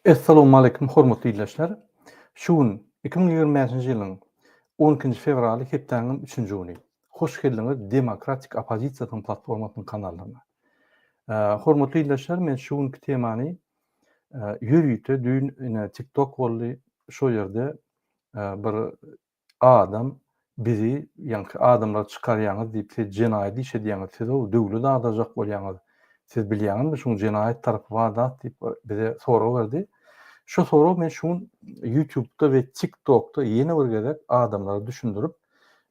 Assalamu alaykum, hormatly dinleyijiler. Şugun 2025-nji ýylyň 12 fevraly hepdeniň 3-nji güni. Hoş geldiňiz Demokratik Opozisiýanyň platformasynyň kanalyna. Hormatly dinleyijiler, men şu günki temany ýürüýte dün TikTok boldy. Şo ýerde bir adam bizi ýa-ni adamlar çykarýaňyz diýip jenaýat iş edýäňiz, siz o döwlet adajak bolýaňyz. Siz bilýäňizmi şu jenaýat tarapy wada diýip bize sorag berdi. Şu soru men şun YouTube'da ve TikTok'ta yeni bir gezek adamlara düşündürüp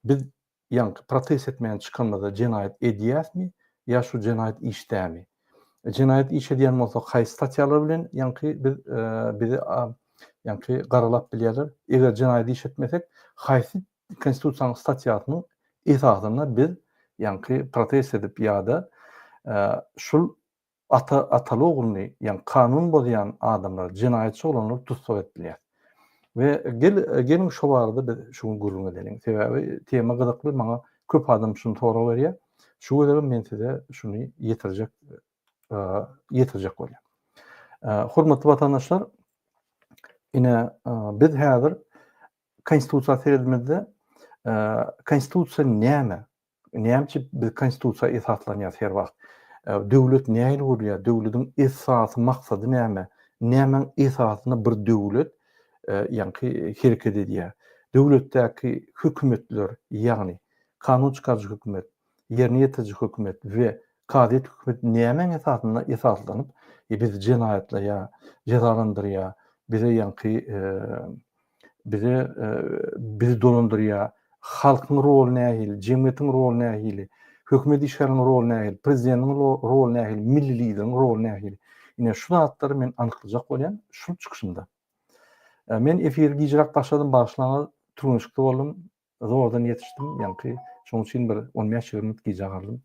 biz yankı protest etmeyen çıkanmada cinayet ediyasmi ya şu cinayet işdämi? Cinayet iş ediyen bolsa haýsy statiýalar bilen yankı biz bizi yankı garalap bilýärler. Eger cinayet iş etmesek haýsy konstitusiýanyň statiýasynyň esasyna biz yankı protest edip ýa-da şul atalogulny, yani kanun bozayan adamlar, cinayetçi olanlar tutsak etdiler. Ve gelin şu barada biz şunu gurrun edelim. Sebebi tema gyzykly, maňa köp adam şunu sorag berýär. Şu göre men size şunu ýetirjek bolýar. Hormatly watandaşlar, ine biz häzir konstitusiýa seredimizde konstitusiýa näme? Näme biz konstitusiýa esaslanýar her wagt? Döwlet näme bolýar? Döwletiň esasy maksady näme? Nämeň esasyna bir döwlet ýa-ni hereket edýär. Döwletdäki hökümetler, ýagny kanun çykarjy hökümet, ýerine ýetirjy hökümet we kadet hökümet nämeň esasyna esaslanyp biz jenaýatla ýa jazalandyrýar, bize ýa-ni bizi dolandyrýar, halkyň rolu nähili, jemgyýetiň rolu nähili, hökümet işgäriniň rolu nähili, prezidentiň rolu nähili, milli lideriň rolu nähili. Ine şu zatlary men anyklajak bolýan şu çykyşymda. Men efir gijrak başladym, başlanyňy turmuşykda boldum. Zordan ýetişdim, ýa-ni şoň üçin bir 15 minut gijak aldım.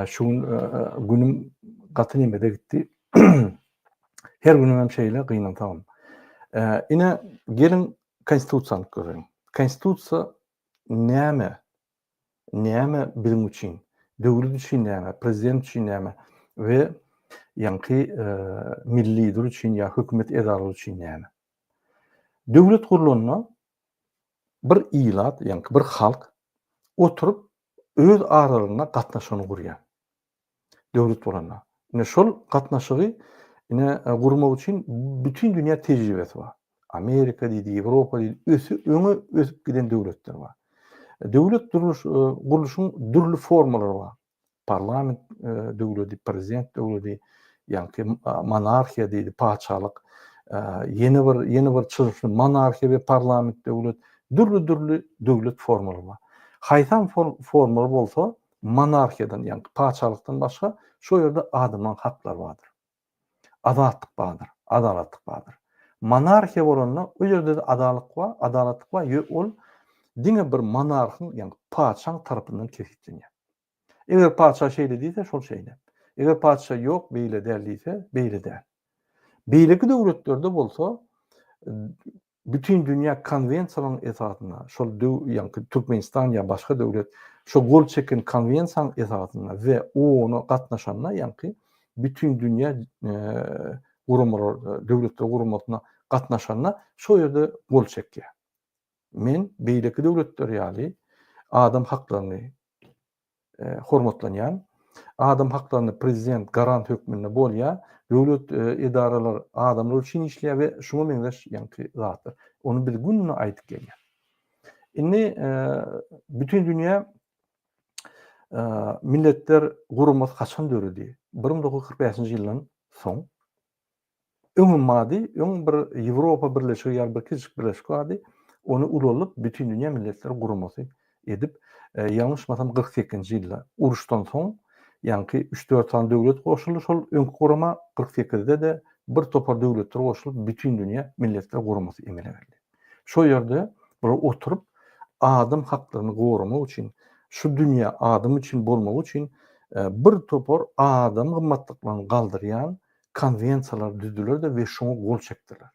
Şu günüm gaty nimede gitdi. Her günüm hem şeýle gynantam. Ine gelin konstitusiýany görelim. Konstitusiýa näme? Näme bizim üçin? Döwlet üçin näme? Prezident üçin näme? We ýa-ni milli lider üçin ýa hökümet edarlary üçin näme? Döwlet gurulanyna bir ilat, ýa-ni bir halk oturup öz aralaryna gatnaşany gurýar. Döwlet bolanda. Ine şol gatnaşygy gurmak üçin bütün dünýä tejribesi bar. Amerika diýdi, Ýewropa diýdi, ösüp giden döwletler bar. Döwlet guruluşynyň dürli formalary bar. Parlament döwleti, prezident döwleti, ýa-ni monarxiýa diýdi, paçalyk, yeni bir çyzyşy monarxiýa we parlament döwlet, dürli döwlet formalary bar. Haýsam formal bolsa monarxiýadan, ýa-ni paçalykdan başga şo ýerde adamyň haklary bardyr. Azatlyk bardyr, adalatlyk bardyr. Monarxiýa bolanda o ýerde de adalatlyk bar, ol diňe bir monarhyň, ýa-ni paçaň tarapyndan kesiplenýär. Eger paça şeýle diýse, şol şeýle. Eger paça ýok, beýle däl diýse, beýle däl. Beýleki döwletlerde bolsa, bütün dünýä konvensiýalaryň esasyna, şol ýa-ni Türkmenistan ýa başga döwlet, şo gol çeken konvensiýaň esasyna we onu gatnaşanlar, ýa-ni bütün dünýä döwletler gurulmasyna gatnaşanlar şo ýerde gol çekýär. Men beýleki döwletler ýaly adam haklaryny hormatlanýan, adam haklaryny prezident garant hökmünde bolýar, döwlet edaralary adamlar üçin işleýär we şuňa meňzeş ýa-ni zatlar. Onu bir günne aýdyp gelýär. Indi bütün dünýä milletler gurulmasy kaçan döwredi? 1945-nji ýylyň soň. Öňmadi, bir Ýewropa birleşigi ýa-ni bir kiçik birleşik bardy. Onu ulalyp bütün dünýä milletler gurulmasy edip, ýalňyşmasam 48-nji ýylda uruşdan soň, ýa-ni 3-4 tane döwlet goşuldy, şol öňkü gurama 48-de de bir topar döwletler goşulyp bütün dünýä milletler gurulmasy emele berdi. Şo ýerde bular oturup adam haklaryny gorumak üçin, şu dünýä adam üçin bolmak üçin bir topar adam gymmatlyklaryny galdyrýan konvensiýalar düzdüler de we şoňa gol çekdiler.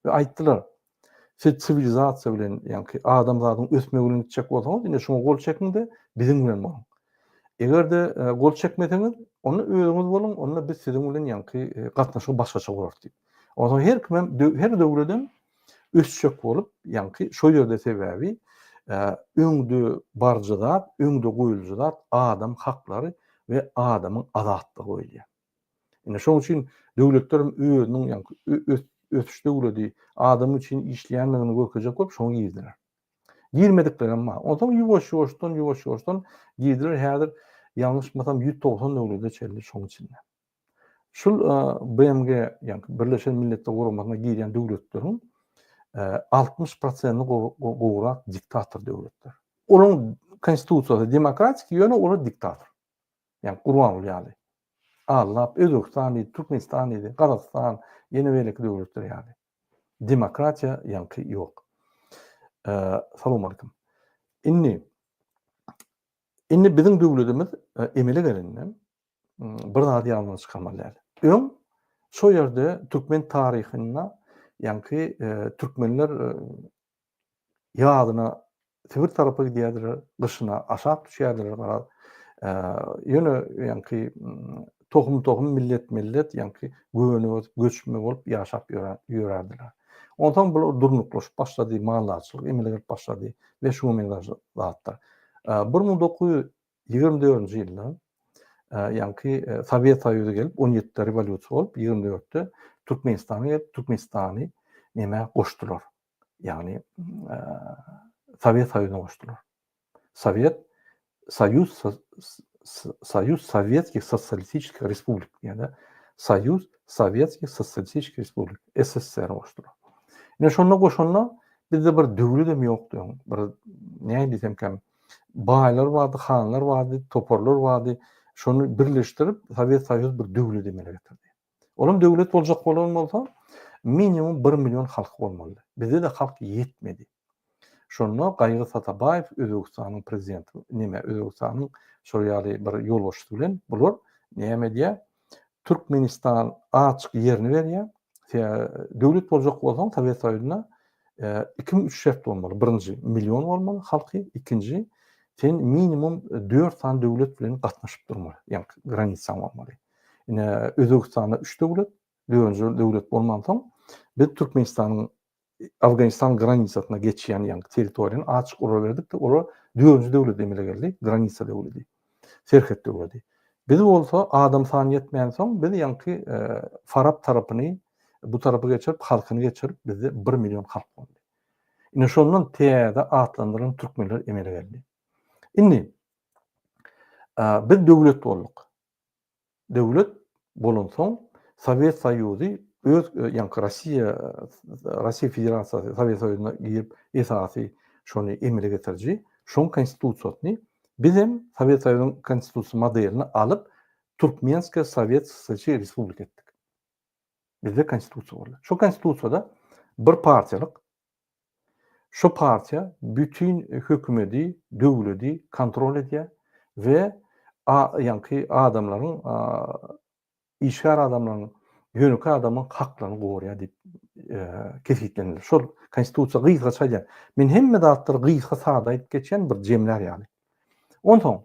We aýtdylar, siz sivilizasiýa bilen, ýa-ni adam zadyň ösmegini çek bolsaňyz, ine şoňa gol çekmede biziň bilen boluň. Eger de gol çekmeseňiz, onu özüňiz boluň, onda biz siziň bilen ýa-ni gatnaşyk başgaça bolar diýip. Oza her kim her döwledem ösçek bolup, ýanky şo ýerde sebäbi öňde barjydat, öňde goýuljydat adam haklary we adamyň azatlygy bolýar. Ine şoň üçin döwletler özüniň ýanky ösüş döwleti adam üçin işleýänligini görkezek bolup şoňa girdiler. Girmedikleri ama ondan yuvaş-yuvaşdan girdiler. Häzir ýalňyşmasam 190 döwlete çeldi şoň içinde. Şol BMG ýanky Birleşen Milletler Guramasyna girýän döwletleriň 60%-ni gowrak diktator döwletler. Olaryň konstitusiýasy demokratik ýöne olar diktator. Yani Kurban ýaly. Allah, Özbekistan, Türkmenistan, Kazakistan, ýene weleki döwletler ýaly. Demokratiýa ýanky ýok. Salam aleykum. Inni biziň döwletimiz emele gelenden bir zat ýalňyz çykarmaly. Öň şo ýerde türkmen taryhyna ýanky türkmenler ýadyna Sibir tarapy gidýärler, gyşyna aşak düşýärler. Ýöne ýanky tohum millet ýanky göçme bolup ýaşap ýörärdiler. Ondan bu durnuklaşyp başlady, mallarçylyk emeler başlady we şu zatlar. 1924-nji ýylda ýanky Sowet Soýuzy gelip 17-de rewolýusiýa bolup 24-de Türkmenistany näme goşdular. Ýagny Sowet Soýuzyna goşdular. Союз Советских Социалистических Республик, yani Союз Советских Социалистических Республик, SSR goşdular. Ine şonda goşanlar bizde bir döwletem ýokdy. Bir näme diýsem kem baýlar bardy, hanlar bardy, toporlar bardy. Şonu birleşdirip Sowet Soýuzy bir döwlet emele getirdi. Olam döwlet boljak bolsa minimum 1 milyon halk bolmaly. Bizde de halk ýetmedi. Şonda Gaýgy Satabaýew Özbekistanyň prezidenti, Özbekistanyň şoýaly bir ýolbaşçy bilen bular näme diýär? Türkmenistan açyk ýerini berýär. Döwlet boljak bolsa Sowet Soýuzyna 2-3 şert bolmaly. Birinji milyon bolmaly halky, ikinji sen minimum 4 tane döwlet bilen gatnaşyp durmaly. Ýani granisaň bolmaly. Ine Özbekistanda 3 döwlet, döwlet bolmansoň biz Türkmenistanyň Afganistan granisasyna geçýän ýanky territoriýany açyk ura berdik de ora 4-nji döwlet emele geldi, granisa döwleti, serhet döwleti. Biz bolsa adam sany ýetmeýän soň biz ýanky Farab tarapyny bu tarapy geçirip halkyny geçirip bizde 1 milyon halk boldy. Ine şondan täze atlandyran türkmenler emele geldi. Indi biz döwlet bolduk. Döwlet bolan soň Sowet Soýuzy öz ýanky Rossiýa Federasiýasy Sowet Soýuzyna girip esasy şonu emele getirji. Şoň konstitusiýasyny bizim Sowet Soýuzynyň konstitusiýa modelini alyp Türkmenska Sowet Sosyalistik Respublika etdik. Bizde konstitusiýa boldy. Şo konstitusiýada bir partiýalyk, şo partiýa bütün hökümeti, döwleti kontrol edýär we ýanky adamlaryň işgär adamlaryň ýönükli adamyň haklaryny goýarýar diýip kesitlenir. Şol konstitusiýa gyýyga çaýýar. Men hemme datlary gyýyga sada aýdyp geçen bir jemler ýaly. Ondan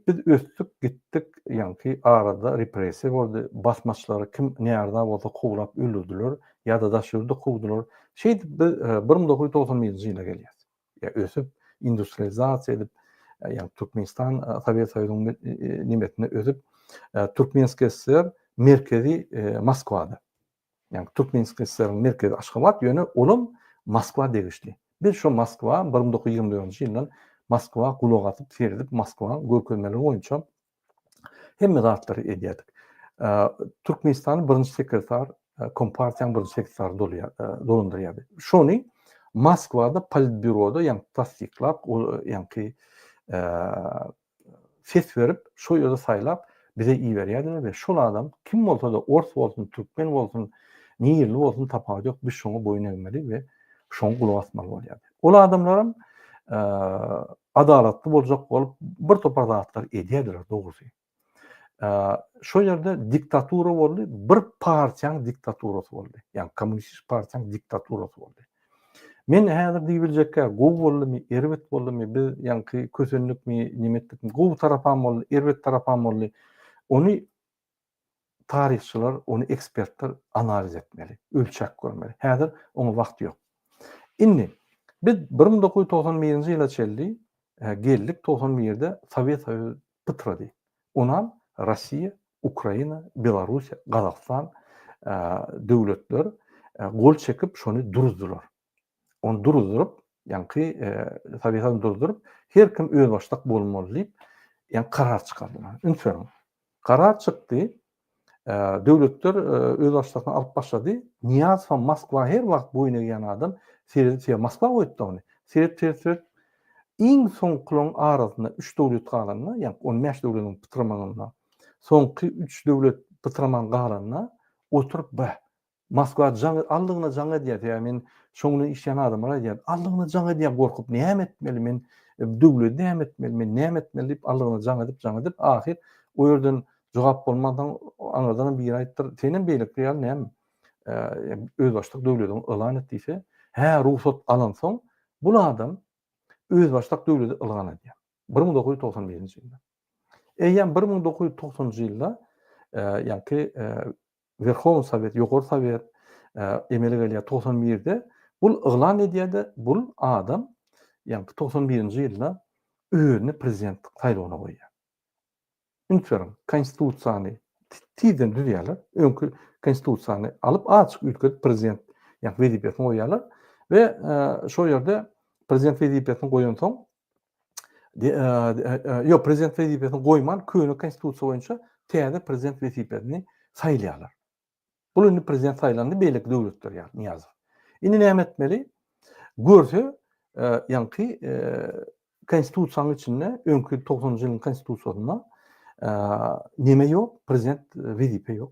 biz ösdük gittik ýanky arada repressiýa boldy. Basmaçylary kim näerde bolsa kowlap öldürdiler ýa-da daşyrdy kowdular. 1991-nji ýyla gelýär. Ýa ösüp industrializasiýa edip ýani Türkmenistan Sowet Soýuzynyň nimetini özüp Türkmenska SSR merkezi Moskwada. Yani Türkmenska SSR'ın merkezi Aşgabat ýöne olam Moskwa degişli. Biz şo Moskwa 1924-nji ýyldan Moskwa gulak atyp seredip Moskwa görkezmeleri boýunça hemme zatlary edýärdik. Türkmenistan birinji sekretar, Kompartiýanyň birinji sekretary dolundurýardy. Şonu Moskwada politbyroda ýani tasdiklap, ýani ses berip, şo ýerde saýlap bize iyi berýärdiler we şol adam kim bolsa da ors bolsun, türkmen bolsun, nirli bolsun tapagy ýok, biz şoňa boyun egmeli we şoňa gulak asmaly bolýardy. Ol adamlaryň adalatly boljak bolup bir topar zatlar edýärdiler dogusy. Şo ýerde diktatura boldy, bir partiýanyň diktaturasy boldy. Ýani kommunistik partiýanyň diktaturasy boldy. Men häzir diýiljekkä gowy boldymy, erbet boldymy, biz ýanky kösenlikmi, nimetlikmi, gowy tarapam boldy, erbet tarapam boldy. Onu tarihçiler, onu ekspertler analiz etmeli, ölçek görmeli. Häzir ona wagt ýok. Inni biz 1991-nji ýyla çeldi, geldik 91-de Sowet Soýuzy pytrady. Ondan Rossiýa, Ukraina, Belarusiýa, Gazaqstan döwletler gol çekip şonu duruzdular. Onu duruzdurup, ýani Sowetny duruzdurup, her kim öz başlyk bolmaly diýip, ýani karar çykardylar. Ünsürüm. Karar çykdy. Döwletler öz başlygyny alyp başlady. Niýazow Moskwa her wagt boyun eýen adam, Seredip Moskwa goýdy ony. Seredip iň soňkylaryň arasynda 3 döwlet galanyna, ýani 15 döwletiň pytramagyna, soňky 3 döwlet pytramagyna galanyna oturup Moskwa jaň aldygyna jaň edýär. Ýa men şoňly işleýän adamlara diýär, aldygyna jaň edýär gorkup näme etmeli men, döwlet näme etmeli, men näme etmeli diýip aldygyna jaň edip, ahir o ýerden jogap bolmadan anadan bir aýtdyr. Senin beýlik ýaly näme? Öz başlyk döwletiň elan etdiýse, ruhsat alan soň bu adam öz başlyk döwleti elan edýär. 1991-nji ýylda. Eýen 1990-njy ýylda ýani Verhovny Sovet, Ýokary Sovet emele gelýär 91-de bul elan edýärdi. Bul adam ýani 91-nji ýylda özüni prezidentlik saýlawyna goýýar. Ünsürüm, konstitusiýany tiden düzýärler. Öňkü konstitusiýany alyp açyk ülkede prezident ýani wezipetini goýýarlar we şo ýerde prezident wezipetini goýan soň prezident wezipetini goýman köni konstitusiýa boýunça täze prezident wezipetini saýlaýarlar. Bul indi prezident saýlandy beýleki döwletler ýa Niýazow. Indi näme etmeli? Görse ýani konstitusiýanyň içinde öňkü 90-njy ýylyň konstitusiýasyna näme ýok? Prezident wezipe ýok.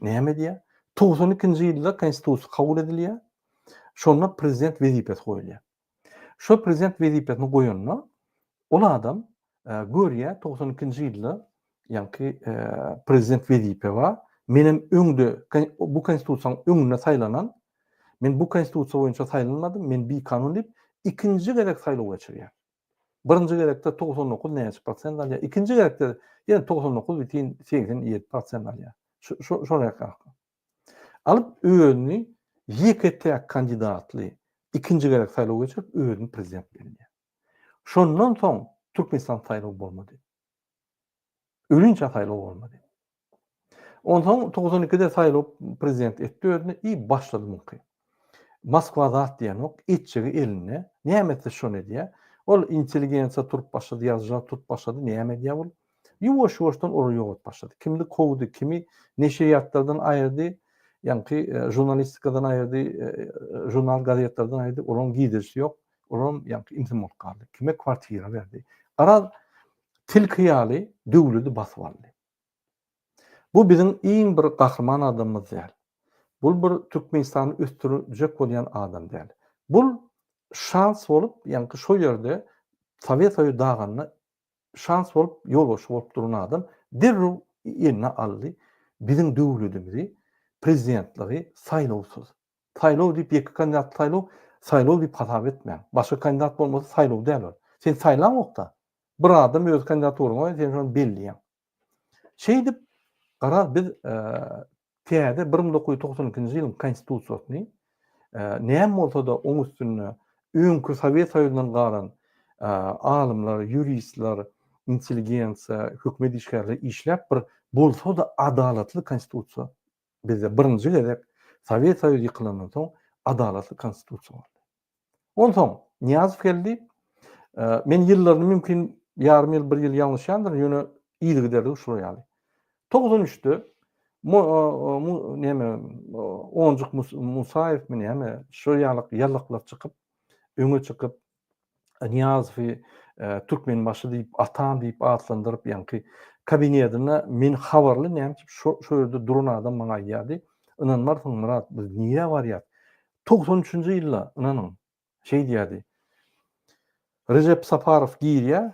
Näme diýär? 92-nji ýylda konstitusiýa kabul edilýär. Şonda prezident wezipesi goýulýar. Şo prezident wezipetini goýanna ol adam görýär 92-nji ýylda ýani prezident wezipe bar. Menem öňde bu konstitusiýanyň öňünde saýlanan, men bu konstitusiýa boýunça saýlanmadym, men bir kanun diýip ikinji gerek saýlaw geçirýär. Birinji gerekde 99% alýar, ikinji gerekde ýene 99,87% alýar. Şoňa ýakyn. Alyp özüni ýeketek kandidatly ikinji gerek saýlaw geçirip özüni prezident bilýär. Şondan soň Türkmenistan saýlaw bolmady. Ölünçe saýlaw bolmady. Ondan 92-de saýlaw prezident etdi özüni, başlady mümkin. Moskwa zat diýen ok, etçigi eline, näme etse şonu diýär. Ol intelligensiýa turup başlady, ýazja turup başlady, näme diýär bol? Ýuwaş-ýuwaşdan ora ýogat başlady. Kimdi kowdy, kimi neşriýatlardan aýyrdy, ýani jurnalistikadan aýyrdy, jurnal gazetlerden aýyrdy, olaryň giderişi ýok, olaryň ýani intimok galdy. Kime kwartira berdi. Ara til kyýaly döwleti basyp aldy. Bu bizim iň bir gahrman adamymyz däl. Bul bir Türkmenistany östürjek bolýan adam däl. Bul şans bolup, ýani şo ýerde Sowet Soýuzy daganyna şans bolup, ýolbaşy bolup duran adam derrew eline aldy. Bizim döwletimizi prezidentligi saýlawsuz. Saýlaw diýip ýeki kandidat saýlaw diýip hasap etmeň. Başga kandidat bolmasa saýlaw däl. Sen saýlanmokda. Bir adam öz kandidaturyny sen şonu belliýän. Şey diýip garar biz täze 1992-nji ýylyň konstitusiýasyny näme bolsa da oň üstüne öňkü Sowet Soýuzyndan galan alymlar, ýuristler, intelligensiýa, hökümet işgärleri işläp bir bolsa da adalatly konstitusiýa bize birinji gerek Sowet Soýuzy ýykylandan soň adalatly konstitusiýa boldy. Ondan soň Niýazow geldi. Men ýyllaryny mümkin ýarym ýyl, bir ýyl ýalňyş ýandyr, ýöne iýdi giderdi şuraýaly. 93'te Oncuk Musayev mi näme şo ýallaklar çykyp öňe çykyp Niýazowy Türkmen başy diýip atam diýip atlandyryp ýani kabinetine men habarly näme şo ýerde duran adam maňa aýýardy. Inanmarsyň Murat, biz niýe barýar? 93-nji ýylda inanyň şey diýärdi. Recep Saparov giýýär,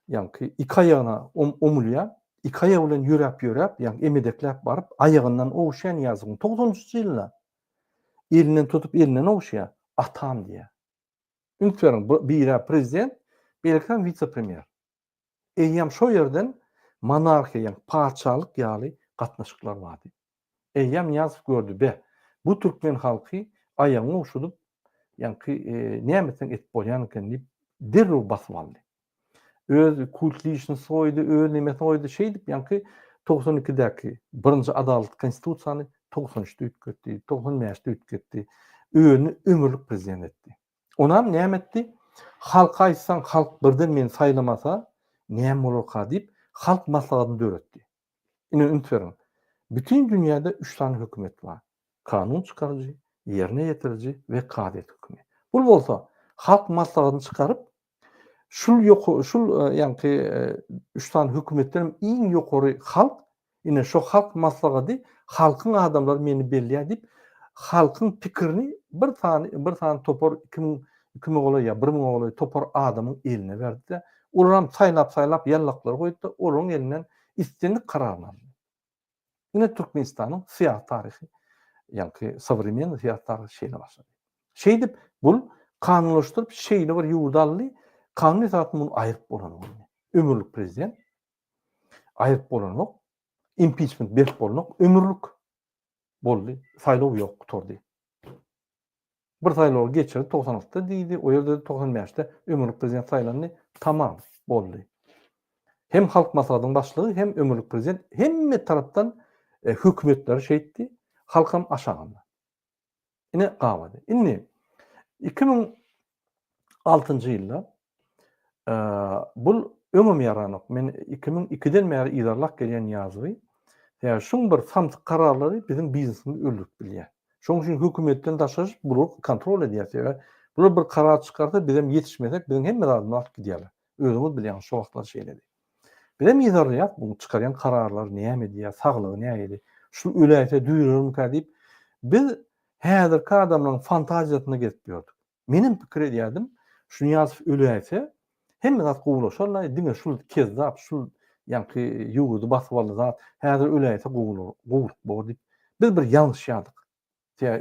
ýani iki aýagyna omulýar. İki ayağı bilen ýörep, ýani emedekläp baryp, ayagyndan owşaýan ýazygyň 90-njy ýylda elinden tutup elinden owşaýar, atam diýär. Ünsürüm, bir prezident, belki vice-premier. Eýýam şo ýerden monarhiýa, ýani paçalyk ýaly gatnaşyklar bardy. Eýýäm ýazyp gördü be. Bu türkmen halky aýagyny uşudyp ýanky nämeseň etip bolýan eken diýip derrew basyp aldy. Öz kultliýişini soýdy, öz nimesini soýdy, şey diýip ýanky 92-däki 1-nji adalet konstitusiýany 93-de ütgetdi, 95-de ütgetdi. Özüni ömürlük prezident etdi. Onam näme etdi? Halka aýtsaň halk birden meni saýlamasa näme bolarka diýip halk maslahatyny döretdi. Ine üntürin. Bütün dünýäde 3 tane hökümet bar. Kanun çykarjy, ýerine ýetirji we kadet hökümet. Bul bolsa halk maslahatyny çykaryp şul ýanky 3 tane hökümetden iň ýokary halk, ine şo halk maslahaty halkyň adamlary meni belliýär diýip halkyň pikirini bir tane topar 2000 goly ýa 1000 goly topar adamyň eline berdi. Olaram saýlap ýallaklar goýdy, olaryň elinden istendik kararlar aldy. Ine Türkmenistanyň syýasat taryhy, ýanky современный syýasat taryhy şeýle başlady. Şey dip bul kanunlaşdyryp şeýle bir ýurda aldy. Kanun esasy muny aýryp bolanok. Ömürlük prezident aýryp bolanok, impeachment berip bolanok, ömürlük boldy. Saýlaw ýok turdy. Bir saýlaw geçirdi 96-da diýdi, o ýerde 95-de ömürlük prezident saýlandy, tamam boldy. Hem halk maslahatynyň başlygy hem ömürlük prezident hemme tarapdan hökümetler şeýtdi, halkam aşagandy. Ine gabady. Inni 2006-njy ýylda bul öňüm ýaranok. Men 2002-den bäri ýylarlak gelýän ýazyby. Ýa şuň bir samsyk kararlary biziň biznesimizi öldürip bilýär. Şoň üçin hökümetden daşaş bular kontrol edýär. Bular bir karar çykarsa bizem ýetişmesek biziň hemme adamlar atyp gidýärler. Özüňiz bilýän şo wagtlar şeýledi. Bizem ýylarýar bu çykarýan kararlar näme diýär, saglygy näme? Şu öläýse düýrürmü diýip biz häzirki adamlaryň fantaziýasyna geçip ýördik. Menim pikir edýärdim, şunu ýazyp öläýse hemme zat gowulaşarlar, diňe şul kezzap, şul ýanky ýuwudy basyp aldy zat, häzir öläýse gowulyk bor diýip biz bir ýalňyş ýadyk.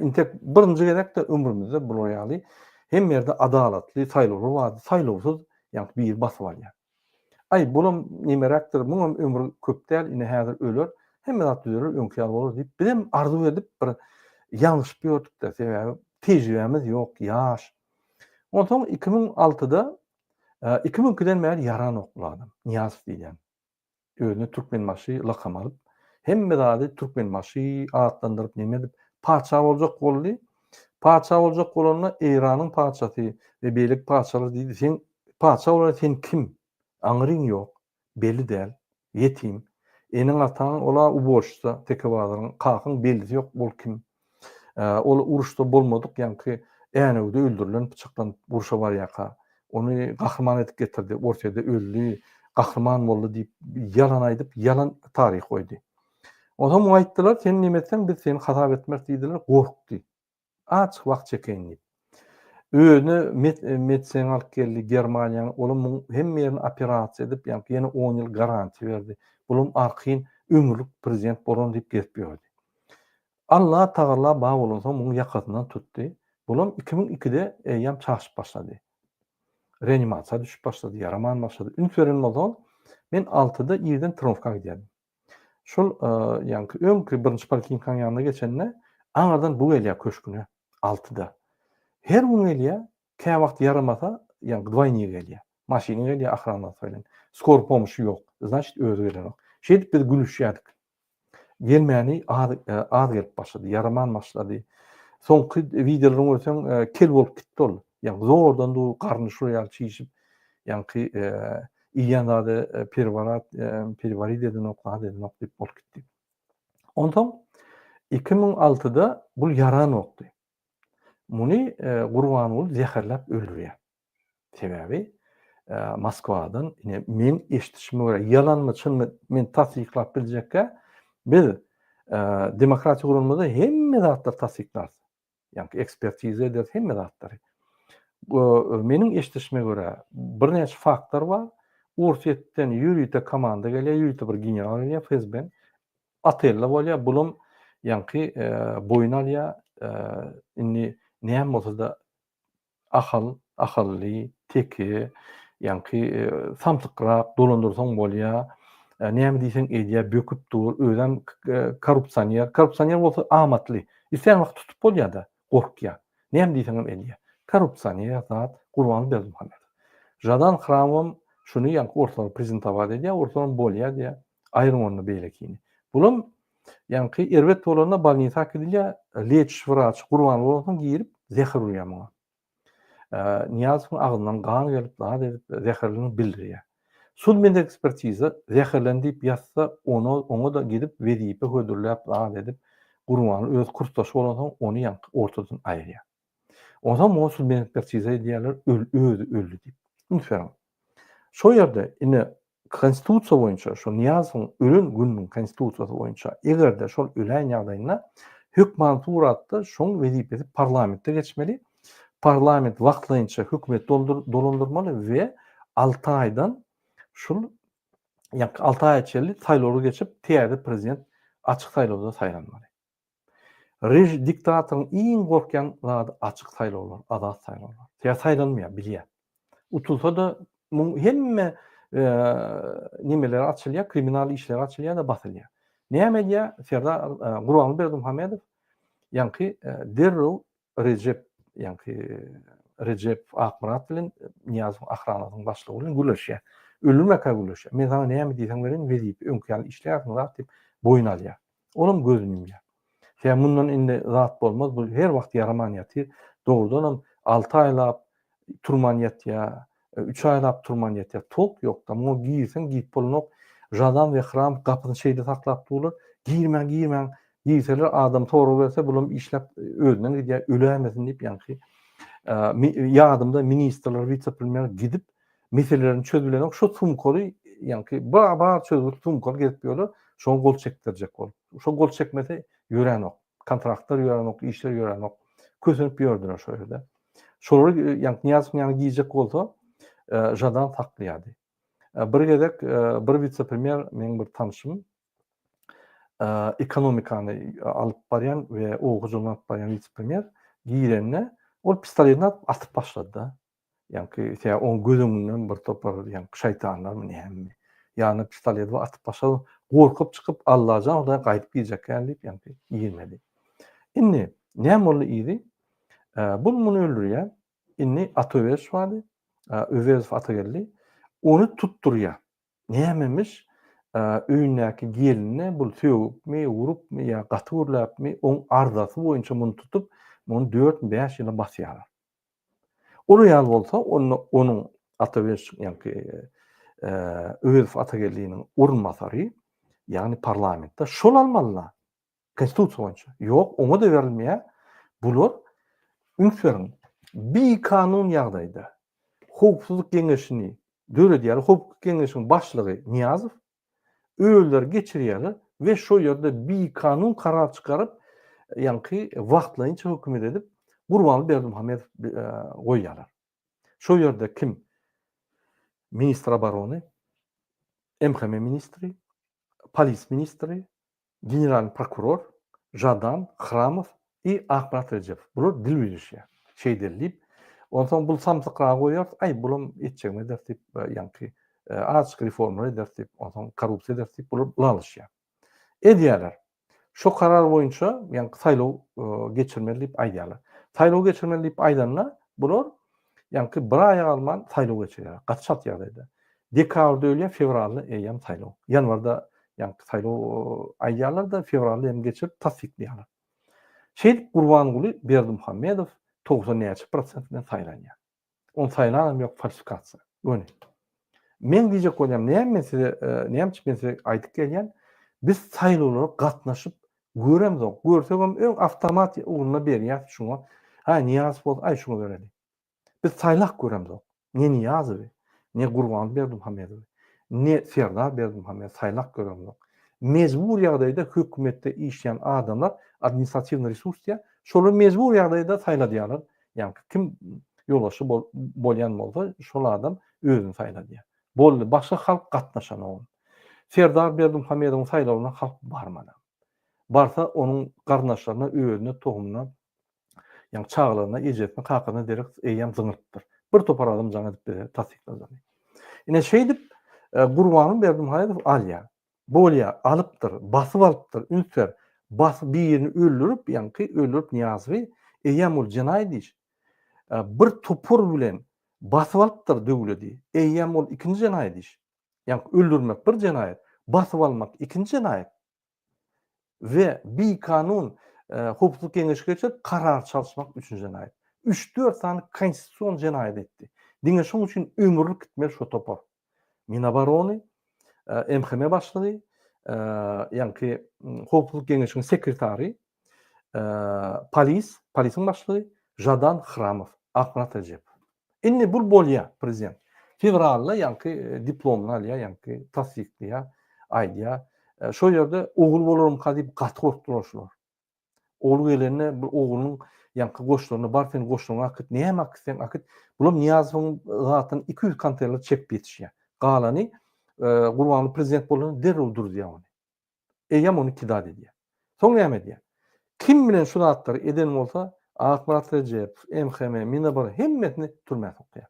Intek birinji gerek de ömrümizde bu ýaly hemme ýerde adalatly saýlawlar bar, saýlawsuz ýanky bir basyp alýar. Ay bulam nimerekdir, muňam ömrü köp däl, ine häzir öler, hemme zat düzelir, öňkär bolar diýip bizem arzu edip bir ýalňyş ýördik de, sebäbi tejribemiz ýok, ýaş. Ondan 2006-da 2002-den bäri ýaran okuladym. Niýazow diýen. Özüne türkmenmaşy lakam alyp, hemme zady türkmenmaşy adlandyryp neme dip paça boljak boldy. Paça boljak bolanyna Eýranyň paçasy we beýlik paçalary diýdi. Sen paça bolar, sen kim? Aňyryň ýok, belli däl, ýetim. Eniň ataň ola uboşsa, tekebazaryň kakyň bellisi ýok, bol kim? Ol uruşda bolmadyk, ýanky änewde öldürilen, bıçaklanyp uruşa barýaka. Onu gahrman edip getirdi, ortada öldü, gahrman boldy diýip ýalan aýdyp, ýalan taryh goýdy. Ondan muň aýtdylar, sen nimetsen biz seni hatap etmek diýdiler, gorkdy. Açyk wagt çekeň diýip. Özüne medsen alyp geldi Germaniýa, olam hemme ýerini operasiýa edip, ýanky ýene 10 ýyl garantiýa berdi. Bulam arkyň ömürlük prezident bolan diýip gelip ýördi. Allah Taala ba bolansa muň ýakatyndan tutdy. Bulam 2002-de eýýam çaşyp başlady. Reanimasiýa düşüp başlady, yaraman başlady. Ünsüren bolsa men 6-da ýerden Tromska gidýärdim. Şol ýanky öňkü birinji poliklinikanın ýanyna geçende aňardan bu gelýär köşküne 6-da. Her gün gelýär, kä wagt yaramasa, ýanky dwayny gelýär. Maşyna gelýär, ahrana söýlen. Skor pomoşy ýok. Значит, özü gelenok. Şeýdip biz gülüşýärdik. Gelmäni az gelip başlady, yaraman başlady. Soňky videolaryny görseň kel bolup gitdi ol. Ýani zordan du garny şuraya çyşyp, ýanky ýanady pervarit edin okla dedin ok diýip bolup gitdi. Ondan 2006-da bul yaran okdy. Muny Gurbanoğlu zäherläp öldürýär. Sebäbi Moskwadan men eşitişime görä ýalanmy çynmy men tasdiklap biljekkä biz demokratiýa gurulmada hemme zatlar tasdiklar. Ýanky ekspertize eder hemme zatlary. Meniň eşitişime görä bir näçe faktlar bar. Ursetden ýürüýte komanda gelýär, ýürüýte bir general gelýär, FSB atella bolýar, bulum ýanky boyun alýar, inni näme bolsa da ahylly, teki, ýanky samsykrak dolandyrsaň bolýar, Näme diýseň edýär, böküp dur, özem korrupsiýer bolsa amatly. Isen wagt tutup bolýar-da, gorkýar. Näme diýseň hem edýär. Korrupsiýer zat Gurban Berdimuhamedov. Jadan Hramowam şunu ýa-ni ortalygy prezentowat edýär, ortadan bolýar diýär, aýrymanyny beýlekini. Bulam ýa-ni erbet bolanda balnisa gidilýär, leç wraç Gurban bolan girip zehir urýar muňa. Niýazowyň agyndan gan gelip zat edip zehirlini bildirýär. Sud men ekspertiza zehirlendi diýip ýatsa, oňa da gidip wezipe hödürläp zat edip Gurbany öz kurtaşy bolan ony ýa-ni ortadan aýrýar. Ondan o sud men ekspertiza edýärler, özü öldü diýip. Ünferim. Şo ýerde ine konstitusiýa boýunça, şo Niýazowyň ölen gününiň konstitusiýasy boýunça egerde şol ölen ýagdaýynda hökmanturatda şoň wezipesi parlamentde geçmeli. Parlament wagtlaýynça hökümet dolandyrmaly we 6 aýdan şol ýa-ni 6 aý içinde saýlawly geçip täze prezident açyk saýlawda saýlanmaly. Diktatorun iň gorkýan zady açyk saýlawlar, azat saýlawlar. Täze saýlanmaýar, bilýär. Utulsa da hemme nimeler açylýar, kriminal işler açylýar da basylýar. Näme diýär? Serdar Gurban Berdimuhamedov ýa-ni derrew Recep Akmurat bilen Niýazowyň ahranatynyň başlygy bilen güleşýär. Ölürmäkä güleşýär. Men sana näme diýsem beren wezipe öňkän işlerni zat diýip boyun alýar. Olam gözüni ýumýar. Sen mundan indi zat bolmaz, bu her wagt yaraman ýatyr. Dogrudan 6 aýlap turman ýatýar, 3 aýlap turman ýatýar. Tok ýok da, mu giýsen giýip bolanok. Jadan we Hram gapyny şeýde saklap durlar. Giýirmäň. Giýseler adam toru berse bulam işläp özünden gidýär, ölemesin diýip ýa-ni ýadymda ministrler, vice-premier gidip meselelerini çözülenok şo sumkoly ýa-ni bar çözülip sumkol gelip ýolar, şoň gol çekdirjek bolup. Şo gol çekmese ýörenok, kontraktlar ýörenok, işler ýörenok. Kösünüp ýördiler şo ýerde. Şolary ýa-ni Niýazow giýjek bolsa, jadan saklaýardy. Bir gezek bir vice-premier meniň bir tanışym ekonomikany alyp barýan we ogujulyny alyp barýan vice-premier giýrenine ol pistoletini atyp başlady da. Ýa-ni oň gözünden bir topar ýa-ni şaýtanlarmy näme. Ýa-ni pistoleti atyp başlady. Gorkup çykyp Allahan da gaýdyp giýjekän diýip ýa-ni giýilmedi. Indi näme boldy idi? Bu muny öldürýär. Indi Atabes bardy. Öwezov Atagelli. Onu tutturýar. Nämemiş? Öýündäki geline bul söwüpmi, urupmy ýa gaty urlapmy oň arzasy boýunça muny tutup, muny 4-5 ýyla basýarlar. Olu ýaly bolsa, onuň Atabes ýa-ni Öwezov Atagelli'niň urunmasary, ýagny parlamentde şol almalylar. Konstitusiýa boýunça. Ýok, oňa da berilmeýär. Bular ünsüň bir kanun ýagdaýda hukukçuluk geňeşini döredýär, hukuk geňeşiniň başlygy Niýazow öýler geçirýärler we şo ýerde bir kanun karar çykaryp, ýa-ni wagtlaýynça hökümet edip Gurban Berdimuhamedov goýýarlar. Şo ýerde kim? Ministr obarony, MHM ministri, polis ministri, general prokuror, Jadan, Hramow i Akmurat Recepov. Bular dil bilýär. Şeýdelip, ondan bul samsykraga goýar, ay bulam etjegme dertip, ýa-ni açyk reforma edertip, ondan korrupsiýa edertip, bular alýşýar. Edýärler. Şo karar boýunça, ýa-ni saýlaw geçirmeli diýip aýdýarlar. Saýlaw geçirmeli diýip aýdanlar, bular ýa-ni bir aý alman saýlaw geçirýär. Gatşat ýagdaýda. Dekabrda ölýär, fevralda eýýän saýlaw. Ýanwarda ýa-ni saýlaw aýdýarlar da fevralda hem geçirip tasdikleýärler. Şeýdip Gurban Guly Berdimuhamedov 90% bilen saýlanýar. On saýlanan ýok falsifikasiýa. Öňe. Men diýjek bolýam, näme size aýdyp gelýän? Biz saýlawlara gatnaşyp göremdik. Görsegem öň awtomat uruna berýär şuňa. Ha, Niýazow bol, ay şuňa bereli. Biz saýlak göremdik. Ne Niýazow, ne Gurban Berdimuhamedov, ne Serdar Berdimuhamedov saýlak göremdik. Mecbur ýagdaýda hökümetde işleyen adamlar administrativ resursya şolu mecbur ýagdaýda saýladýarlar. Ýani kim ýolbaşy bolýan bolsa şol adam özüni saýladýar. Boldy başga halk gatnaşan ol. Serdar Berdimuhamedowyň saýlawyna halk barmady. Barsa onuň garnaşlaryna, özüne, tohumuna, ýani çağlaryna, ejetine, hakyna derek eýýän zyňypdyr. Bir topar adam jaňa edip tasdiklandy. Ine şeýdip Gurban Berdimuhamedov alýar. bolya alıptır, basyp alıptır, ünser basyp birini öldürüp, ýa-ni öldürüp Niýazowy eýýäm ol jinaýat iş. Bir topur bilen basyp alypdyr döwleti. Eýýäm ol ikinji jinaýat iş. Ýa-ni öldürmek bir jinaýat, basyp almak ikinji jinaýat. Ve bir kanun hukuk kengeşigeçe karar çalışmak üçüncü jinaýat. 3-4 tane konstitusiýon jinaýat etdi. Diňe şoň üçin ömürlük gitmeli şu topar. Minobороны, MHM başlygy, ýa-ni hukuk kengeşigiň sekretary, polisiň başlygy Жадан Храмов, Akmat Recep. Indi bu bolýa prezident. Fevralda ýa-ni diplomunu alýar, ýa-ni tasdikleýär, aýdýar. Şo ýerde ogul bolarum diýip gaty gorkdylar. Oğlu gelenine bir oğlunun yankı goşlarına, barfen goşlarına akıt, neyem akıt, akıt. Bulam Niýazowyň zatyn 200 kontener çek yetişýär. Galany Gurbanly prezident bolan derrew durdy ýa-ni. Eýýäm ony kidad edýär. Soň näme edýär? Kim bilen şu zatlary eden bolsa, Akmat Recep, MHM, Minobor hemmetini türmäge sokýar.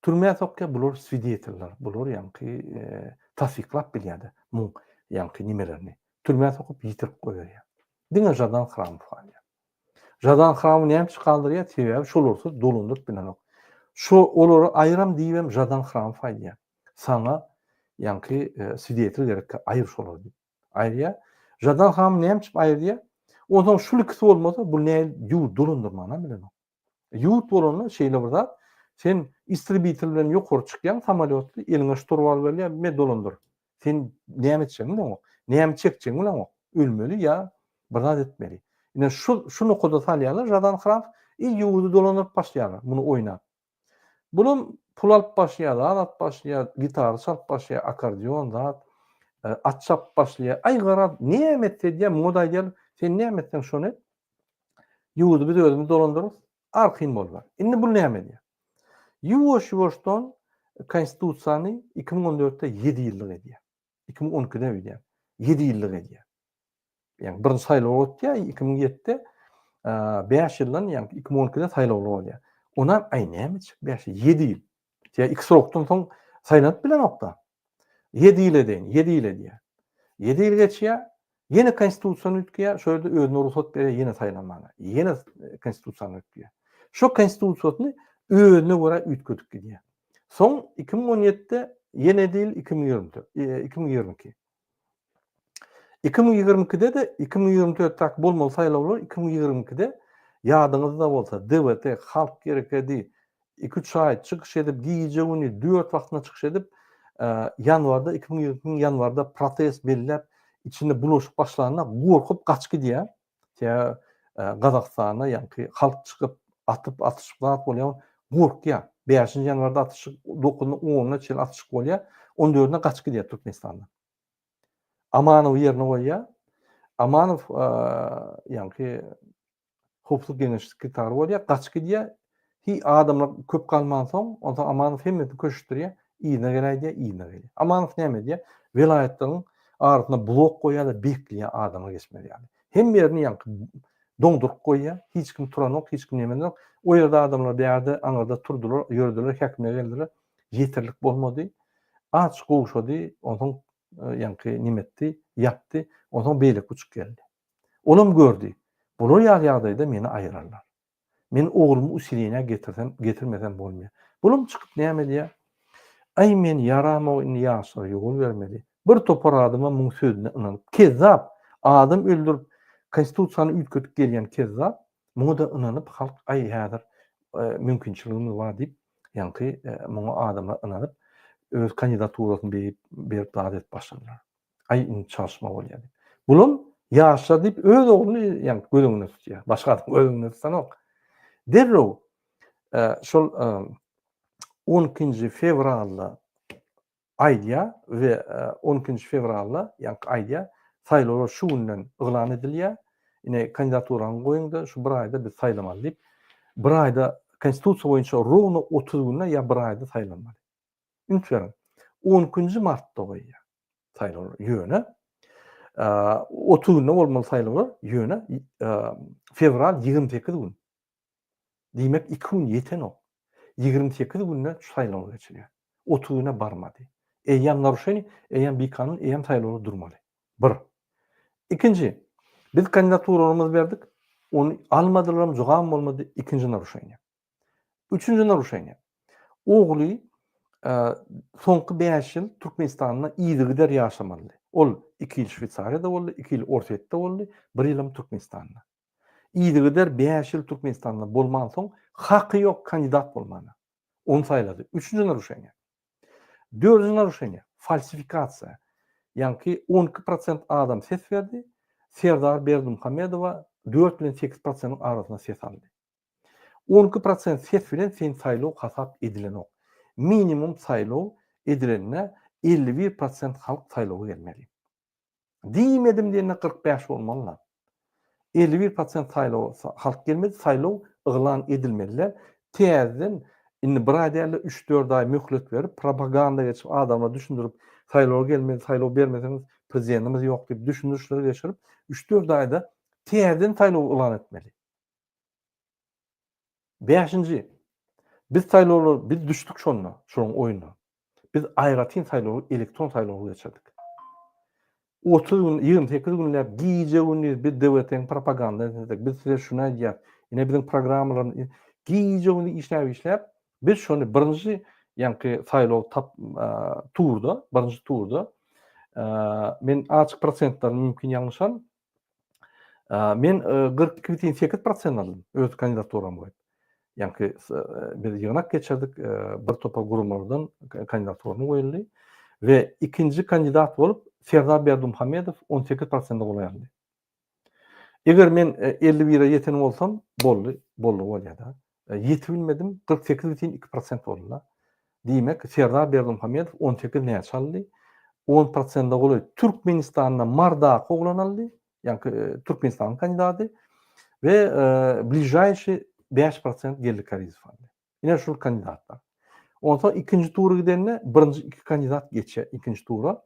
Türmäge sokýar, bular swidetler, bular ýa-ni tasdiklap bilýärdi. Bu ýa-ni nimelerini. Türmäge sokup ýitirip goýýar. Diňe Жадан Храмов alýar. Жадан Храмov näme çykaldyrýar? Sebäbi şolorsa dolundyryp bilen. Şo olary aýram diýibem Жадан Храмов aýdýar. Saňa ýa-ni swidetler gerek aýyr şolar diýip. Aýrýar. Жадан Храмов näme çyp aýrýar? Oňa şu ikisi bolmasa bu näme ýurt dolundyrmana bilen. Ýurt bolany şeýle bir zat, sen istribitel bilen ýokary çykýan samolyotly eliňe şturp alyp berýär, me dolundyr. Sen näme etjäň bilen o? Näme çekjäň bilen o? Ölmeli ýa bir zat etmeli. Ine şunu koda salýarlar, Жадан Храмов ýurdu dolanıp başlaýar bunu oýnap. Bunun pul alyp başlaýar, alat başlaýar, gitar çalyp başlaýar, akordeon zat, at çap başlaýar. Aýgara näme etdi moda edýär, sen näme etdiň şonu? Ýurdu biz özümiz dolandyryp, arqyn bolýar. Indi bu näme edýär? Ýuwaş-ýuwaşdan konstitusiýany 2014-de 7 ýyllyk edýär. 2012-de edýär. 7 ýyllyk edýär. Yani birinci saýlaw ötdi, 2007'de 5 ýyldan, yani 2012'de saýlaw bolýar. Ona aý näme çyk 5 7 ýyl. Ya 2 sorokdan soň saýlanıp bilen okda. 7 ýyl edin, 7 ýyl edýär. 7 ýyl geçýär, ýene konstitusiýany ütkeýär, şöyle özüne ruhsat berýär, ýene saýlanmagy. Ýene konstitusiýany ütkeýär. Şo konstitusiýany özüne görä ütkedik edýär. Soň 2017'de ýene değil 2024, 2022. 2022'de de 2024'tak bolmaly saýlawlar 2022'de ýadyňyzda bolsa DBT halk gerekedi 2-3 ay çykyş edip giýjegini 4 wagtyna çykyş edip ýanwarda 2020 ýanwarda protest belläp içinde bulaşık başlarına gorkup kaçky diýär. Ýa Gazakstana ýa-ni halk çykyp atyp atışyklap bolýar, gorkýar. 5 ýanwarda atışyk 9-ny 10-na çyl atışyk bolýar, 14-ne kaçky diýär Türkmenistanda. Amanow ýerine goýýar. Amanow ýa-ni hukuk genişlik gitar bolýar, kaçky diýär. Hi adamlar köp kalman soň, onda Amanow hemmetini köşürýär, ýyna geläýär, ýyna geläýär. Amanow näme diýär? Vilayatyň artyna blok goýýar da bekleýär adama geçmeli ýaly. Hem ýerini ýa-ni doňdurup goýýar, hiç kim turan ok, hiç kim näme ok. O ýerde adamlar bäýärde aňarda turdular, ýördüler, häkime geldiler. Ýetirlik bolmady. Açyk gowşady, ondan ýa-ni nimetdi, ýapdy, ondan beýlik uçup geldi. Olam gördü. Bular ýagdaýda meni aýrarlar. Men oglumy usiliňe getirmesem bolmaýar. Bulam çykyp näme diýär? Ay men yaramaw Niýazow ýol bermeli. Bir topar adyma muň sözüne inanyp, kezzap adam öldürüp konstitusiýany ütkedik gelýän kezzap, muňa da inanyp halk ay häzir mümkinçiligimiz bar diýip, ýa-ni muňa adamlar inanyp öz kandidaturasyny berip davet başladylar. Ay çalyşma bolýar. Bulam ýaşa diýip öz ogluny ýa-ni gözüňe tutýar. Başga adam gözüňe tutsanok. Derrew şol 12 fevralda aýdýar we 12 fevralda ýa-ni aýdýar saýlawlar şu günden yglan edilýär. Ine kandidaturany goýuňda şu bir aýda biz saýlamaly diýip, bir aýda konstitusiýa boýunça rowna 30 günde ýa bir aýda saýlanmaly. Ünsüren 12 martda goýýar saýlawlar ýöne. 30 günde bolmaly saýlawlar ýöne fevral 28 gün. Diýmek 2 gün ýeten ok. 28 günde saýlaw geçirýär. 30 güne barmady. Eýýäm naruşeny, eýýäm bir kanun, eýýäm saýlawda durmaly. Bir. İkinci, biz kandidaturalymyzy berdik. Onu almadylarym, jogam bolmady. İkinji naruşany. Üçüncü naruşany. Ogly soňky 5 ýyl Türkmenistanda ýygyder ýaşamaly. Ol 2 ýyl Şwitsariýada boldy, 2 ýyl Orsetde boldy, 1 ýyl Türkmenistanda. Ýygyder 5 ýyl Türkmenistanda bolman soň haky ýok kandidat bolmana. Onu saýlady. Üçüncü naruşany. Dördüncü naruşany falsifikasiýa. Ýani 12% adam ses berdi. Serdar Berdimuhammedowa 4-8%-nyň arasyna ses aldy. 12% ses bilen sen saýlaw hasap edilen ok. Minimum saýlaw edilenine 51% halk saýlawa gelmeli. Diýmedim diýene 45 bolmaly. 51% saýlaw halk gelmedi, saýlaw yglan edilmeliler. Täzeden indi bir aýda 3-4 ay möhlet berip propaganda geçip adamlara düşündirip saýlawa gelmedi, saýlaw bermeseniz prezidentimiz ýok diýip düşündürüşleri geçirip 3-4 aýda täzeden saýlaw yglan etmeli. 5-nji, biz saýlawlar, biz düşdük şonda, şoň oýuna. Biz aýratyn saýlawy elektron saýlawy geçirdik. 30 gün, 28 günler giýje gündüz biz döwletden propaganda etdik. Biz size şuna diýär. Ine biziň programmalaryny giýje gündüz işläp, biz şonu birinji ýani saýlaw turda, birinji turda men açyk prosentler mümkin ýalňyşam. Men 42,8% aldym öz kandidaturamy goýup. Ýani biz ýygnak geçirdik, bir topa gurumlardan kandidaturamy goýuldy we ikinji kandidat bolup Serdar Berdimuhammedow 18%-da golaýandy. Eger men 51-e ýeten bolsam, boldy bolýar. Ýete bilmedim, 48,2% boldylar. Diýmek, Serdar Berdimuhammedow 18 näçe aldy? 10%-da golaýdy. Türkmenistanda Mardaq oglanaldy, ýani Türkmenistanyň kandidaty we ближайший 5% Gelli Karizow aldy. Ine şol kandidatlar. Ondan ikinji tura gidenine birinji iki kandidat geçe, ikinji tura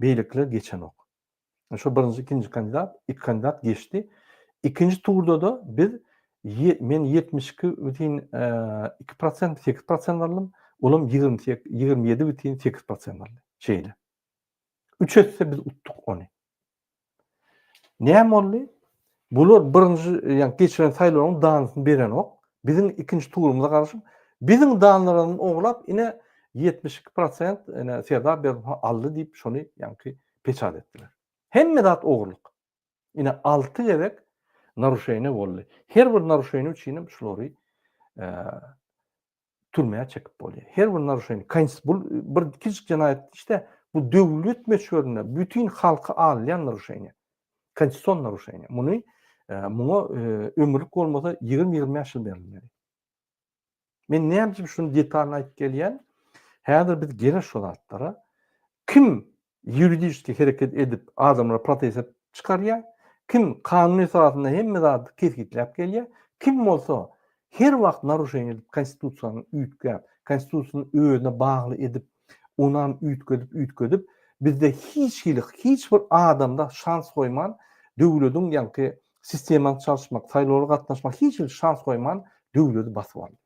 beýlikler geçen ok. Şo birinji, ikinji kandidat, iki kandidat geçdi. İkinji turda da biz men 72,2%, 8% aldım. Olam 27,8% aldy. Şeýle. 3 etse biz uttuk onu. Näme boldy? Bular birinji, ýani geçiren saýlawyň danysyny beren ok. Biziň ikinji turumyza garaşyp biziň danlaryny oglap ine 72% ine Serdar Berdimuhammedow aldy diýip şonu ýani peçat etdiler. Hemme zat ogurluk. Ine 6 gerek naruşaýny boldy. Her bir naruşaýny üçin şolary türmäge çekip bolýar. Her bir naruşaýny bu bir kiçik jinaýat işte bu döwlet meşgulüne bütün halky alýan naruşaýny. Konstitusiýon naruşaýny. Muňa ömürlük bolmasa 20-20 ýyl berilmeli. Men näme üçin şunu detalyny aýtyp gelýän? Häzir biz gene şol zatlara kim ýuridiski hereket edip adamlara protest çykarýar, kim kanuny tarapyndan hemme zat kesgitläp gelýär, kim bolsa her wagt naruşaýny edip konstitusiýany üýtgäp, konstitusiýany özüne bagly edip, onan üýtgedip bizde hiç bir adamda şans goýman, döwletiň ýani sistematyk çalışmak, saýlawlara gatnaşmak hiç bir şans goýman döwleti basyp aldy.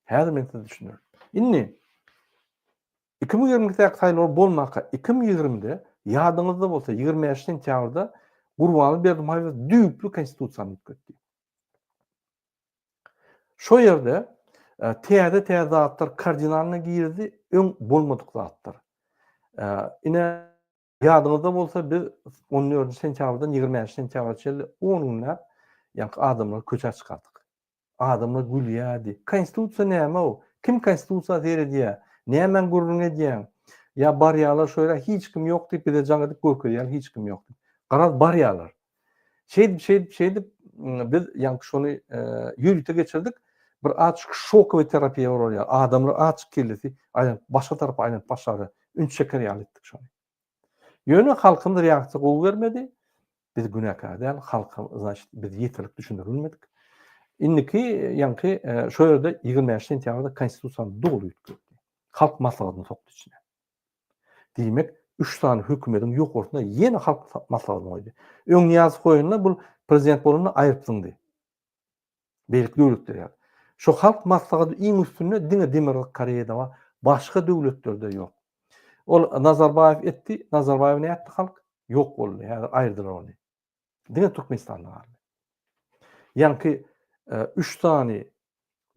Häzir men size düşünürüm. Indi 2020-de saýlaw bolmaka 2020-de ýadyňyzda bolsa 25 sentýabrda Gurbanly Berdimuhammedow düýpli konstitusiýany üýtgetdi. Şo ýerde täze zatlar kardinalyna girdi, öň bolmadyk zatlar. Ine ýadyňyzda bolsa biz 14 sentýabrdan 25 sentýabrgacha 10 günläp ýani adamlar köçe çykardyk. Adamlar gülýärdi. Konstitusiýa näme o? Kim konstitusiýa seredýär? Näme gurrun edýän? Ya barýarlar şöyle hiç kim ýok diýip bize jaň edip görkezýär, hiç kim ýok. Garaz barýarlar. Şeydi biz ýani şonu ýürüte geçirdik. Bir açyk şokowy terapiýa bolýar. Adamlar açyk keldi, aýan başga tarapy aýan başlary ün şeker ýalytdyk şonu. Ýöne halkymyz reaksiýa gowy bermedi. Biz günäkär däl, halkymyz biz ýeterlik düşündirilmedik. Indiki ýani şo ýerde 25 sentýabrda konstitusiýany dogry üýtgetdi. Halk maslahatyny sokdy içine. Diýmek 3 tane hökümetiň ýok ortunda ýene halk maslahatyny goýdy. Öň niýaz goýunda bu prezident bolanda aýrypdyňdy. Beýlik döwletler. Şo halk maslahaty iň üstünde diňe Demokratik Koreýada we başga döwletlerde ýok. Ol Nazarbayev etdi. Nazarbayev ne yaptı halk? Yok boldy. Yani ayrdylar onu. Dine Türkmenistan'da var. Yani 3 tane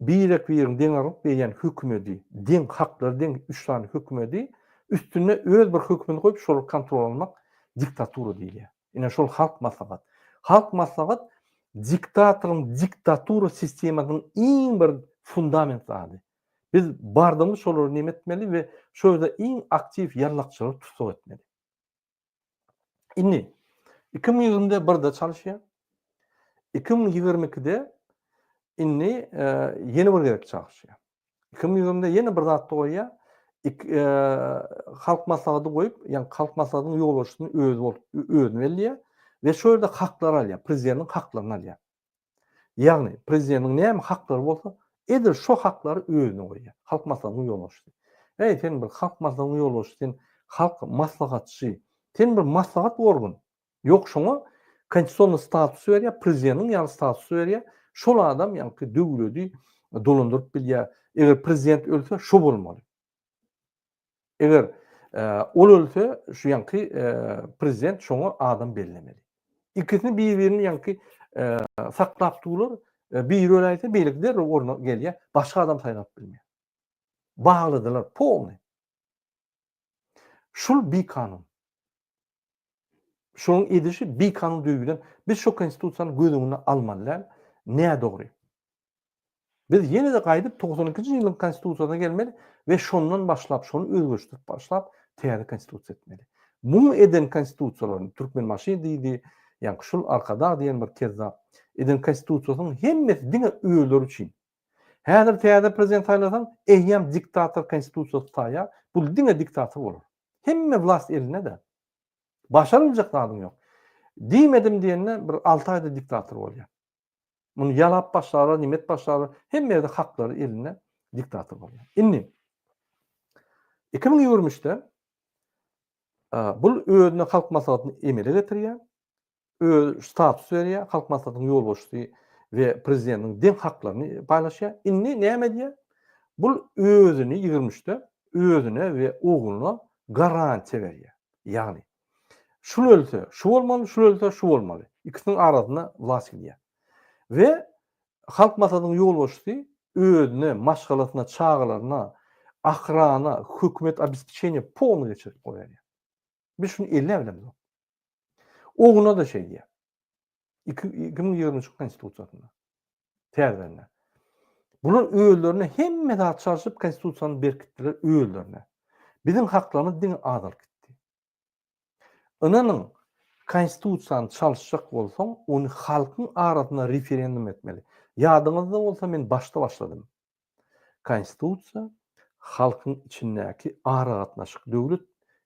birek birin den aryp beýen hökümeti, den hakları, den 3 tane hökümeti üstüne öz bir hökümeti koyup şol kontrol almak diktatura diýilýär. Ine şol halk maslahat. Halk maslahat diktatorun diktatura sistemasynyň iň bir fundament zady. Biz bardyňy şolary näme etmeli we şoýda iň aktiv ýarlakçylary tutsak etmeli. Inni 2021-de çalışýar. 2022-de inni ýeni bir gerek çalışýar. 2020-de ýene bir zat goýýar. Halk maslahaty goýup, ýani halk maslahatynyň ýol başyny özüne belliýär we şol ýerde haklar alýar, prezidentiň haklaryny alýar. Ýagny prezidentiň näme haklary bolsa, edir şo haklary özüne goýýar. Halk maslahatynyň ýol başy. Sen bir halk maslahatynyň ýol başy, sen halk maslahatçy, sen bir maslahat organ. Ýok şoňa konstitusiýonly status berýär, prezidentiň ýaly status berýär. Şol adam ýani döwleti dolandyryp bilýär. Eger prezident ölse şo bolmaly. Eger ol ölse şu ýanky prezident şoňa adam bellemeli. İkisini bir-birini ýanky saklap durlar. Bir öýleýse beýlikler orna gelýär. Başga adam saýlap bilmeýär. Baglydylar polny. Şol bir kanun. Şoň edişi bir kanun düýgüden biz şu konstitusiýany gözüňe almalylar. Näme dogry? Biz ýene de gaýdyp 92-nji ýylyň konstitusiýasyna gelmeli we şondan başlap, şonu özgeçdirip başlap täze konstitusiýa etmeli. Bu eden konstitusiýalaryny türkmen maşy diýdi, ýani şol arkada diýen bir kezzap eden konstitusiýasynyň hemmesi diňe öýler üçin. Häzir täze prezident saýlasaň, eýýem diktator konstitusiýasy taýýar, bu diňe diktator bolar. Hemme wlast eline de. Başarıljak adam ýok. Diýmedim diýende bir 6 aýda diktator bolýar. Bunu yalap başlar, nimet başlar, hem yerde hakları eline diktatör bolýar. Inni 2023-de bu özüne halk maslahatyny emele getirýär, öz status berýär, halk maslahatynyň ýol başy we prezidentiň den haklaryny paýlaşýar. Inni näme diýär? Bu özüni 23-de özüne we oğluna garantiýa berýär. Ýagny şul ölse, şu bolmaly, şul ölse, şu bolmaly. İkisiniň arasyna wlas edýär. Ve halk maslahatynyň ýol başy özüne, maşgalatyna, çağlaryna, ahrana, hökümet обеспечение polny geçirip goýar. Biz şunu elle bilemiz. Oğluna da şey diýär. 2023 konstitusiýasynda. Täzeden. Bular öýlerine hemme de çalışyp konstitusiýany berkitdiler öýlerine. Bizim haklaryny diň adal gitdi. Onanyň konstitusiýany çalışjak bolsaň, onu halkyň arasyna referendum etmeli. Ýadyňyzda bolsa men başda başladym. Konstitusiýa halkyň içindäki ara gatnaşyk, döwlet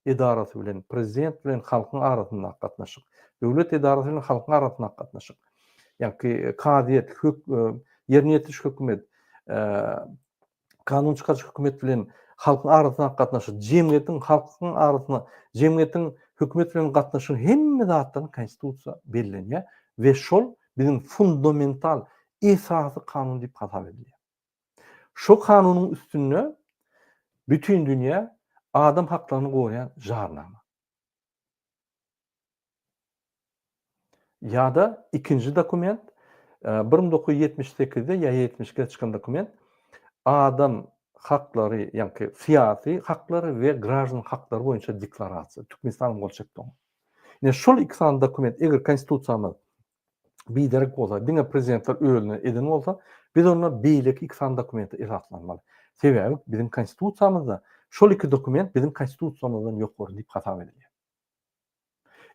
edarasy bilen, prezident bilen halkyň arasynda gatnaşyk, döwlet edarasy bilen halkyň arasynda gatnaşyk. Ýani kadiýet, ýerine ýetiş hökümet, kanun çykarjy hökümet bilen halkyň arasynda gatnaşyk, jemgyýetiň halkyň arasyna, jemgyýetiň hökümet bilen gatnaşyk hemme zatlaryň konstitusiýa bellenýär we şol bizim fundamental esasy kanun diýip hasap edilýär. Şo kanunyň üstünde bütün dünýä adam haklaryny goýan jarnama. Ýa-da ikinji dokument 1978-de ýa 72-de çykan dokument adam haklary, ýani syýasy haklary we graždan haklary boýunça deklarasiýa Türkmenistanyň bolşakdygy. Ine şol iki sany dokument eger konstitusiýamyz biderek bolsa, diňe prezidentler öýüne eden bolsa, biz ona beýleki iki sany dokumenti esaslanmaly. Sebäbi bizim konstitusiýamyzda şol iki dokument bizim konstitusiýamyzdan ýokary diýip hasap edilýär.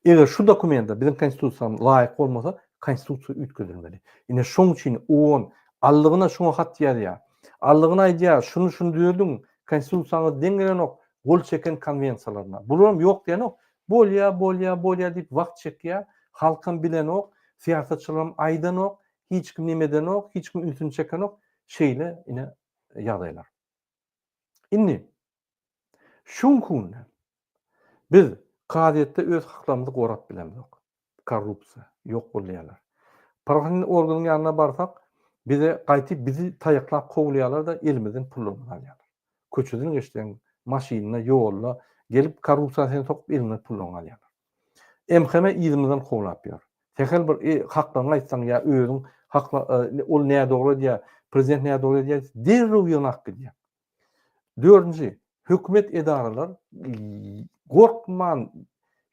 Eger şu dokumentde bizim konstitusiýamyz laýyk bolmasa, konstitusiýa ütküzülmeli. Ine şoň üçin on allygyna şoňa hat ýazýar. Allygyna aýdýar, şunu düýdüň, konstitusiýaňyz deňgelenok gol çeken konwensiýalaryna. Bularym ýok diýenok, bolýa diýip wagt çekýär, halkym bilenok, siýasatçylarym aýdanok, hiç kim nimedenok, hiç kim üstün çekenok, şeýle ine ýagdaýlar. Inni şunkun biz kadiýetde öz haklarymyzy gorap bilemizok. Korrupsiýa ýok bolýarlar. Parahan organyň ýanyna barsak, bize gaýtyp bizi taýaklap kowlaýarlar da elimizden pullarymyzy alýarlar. Köçeden geçden maşyna, ýolla gelip korrupsiýasyny sokup eline pullaryny alýar. MHM ýyzymyzdan howlap ýör. Tehel bir haklaryny aýtsaň ýa özüň hakla ol näme dogry diýär, prezident näme dogry diýär, derrew ýynak gidýär. 4-nji, hökümet edaralar gorkman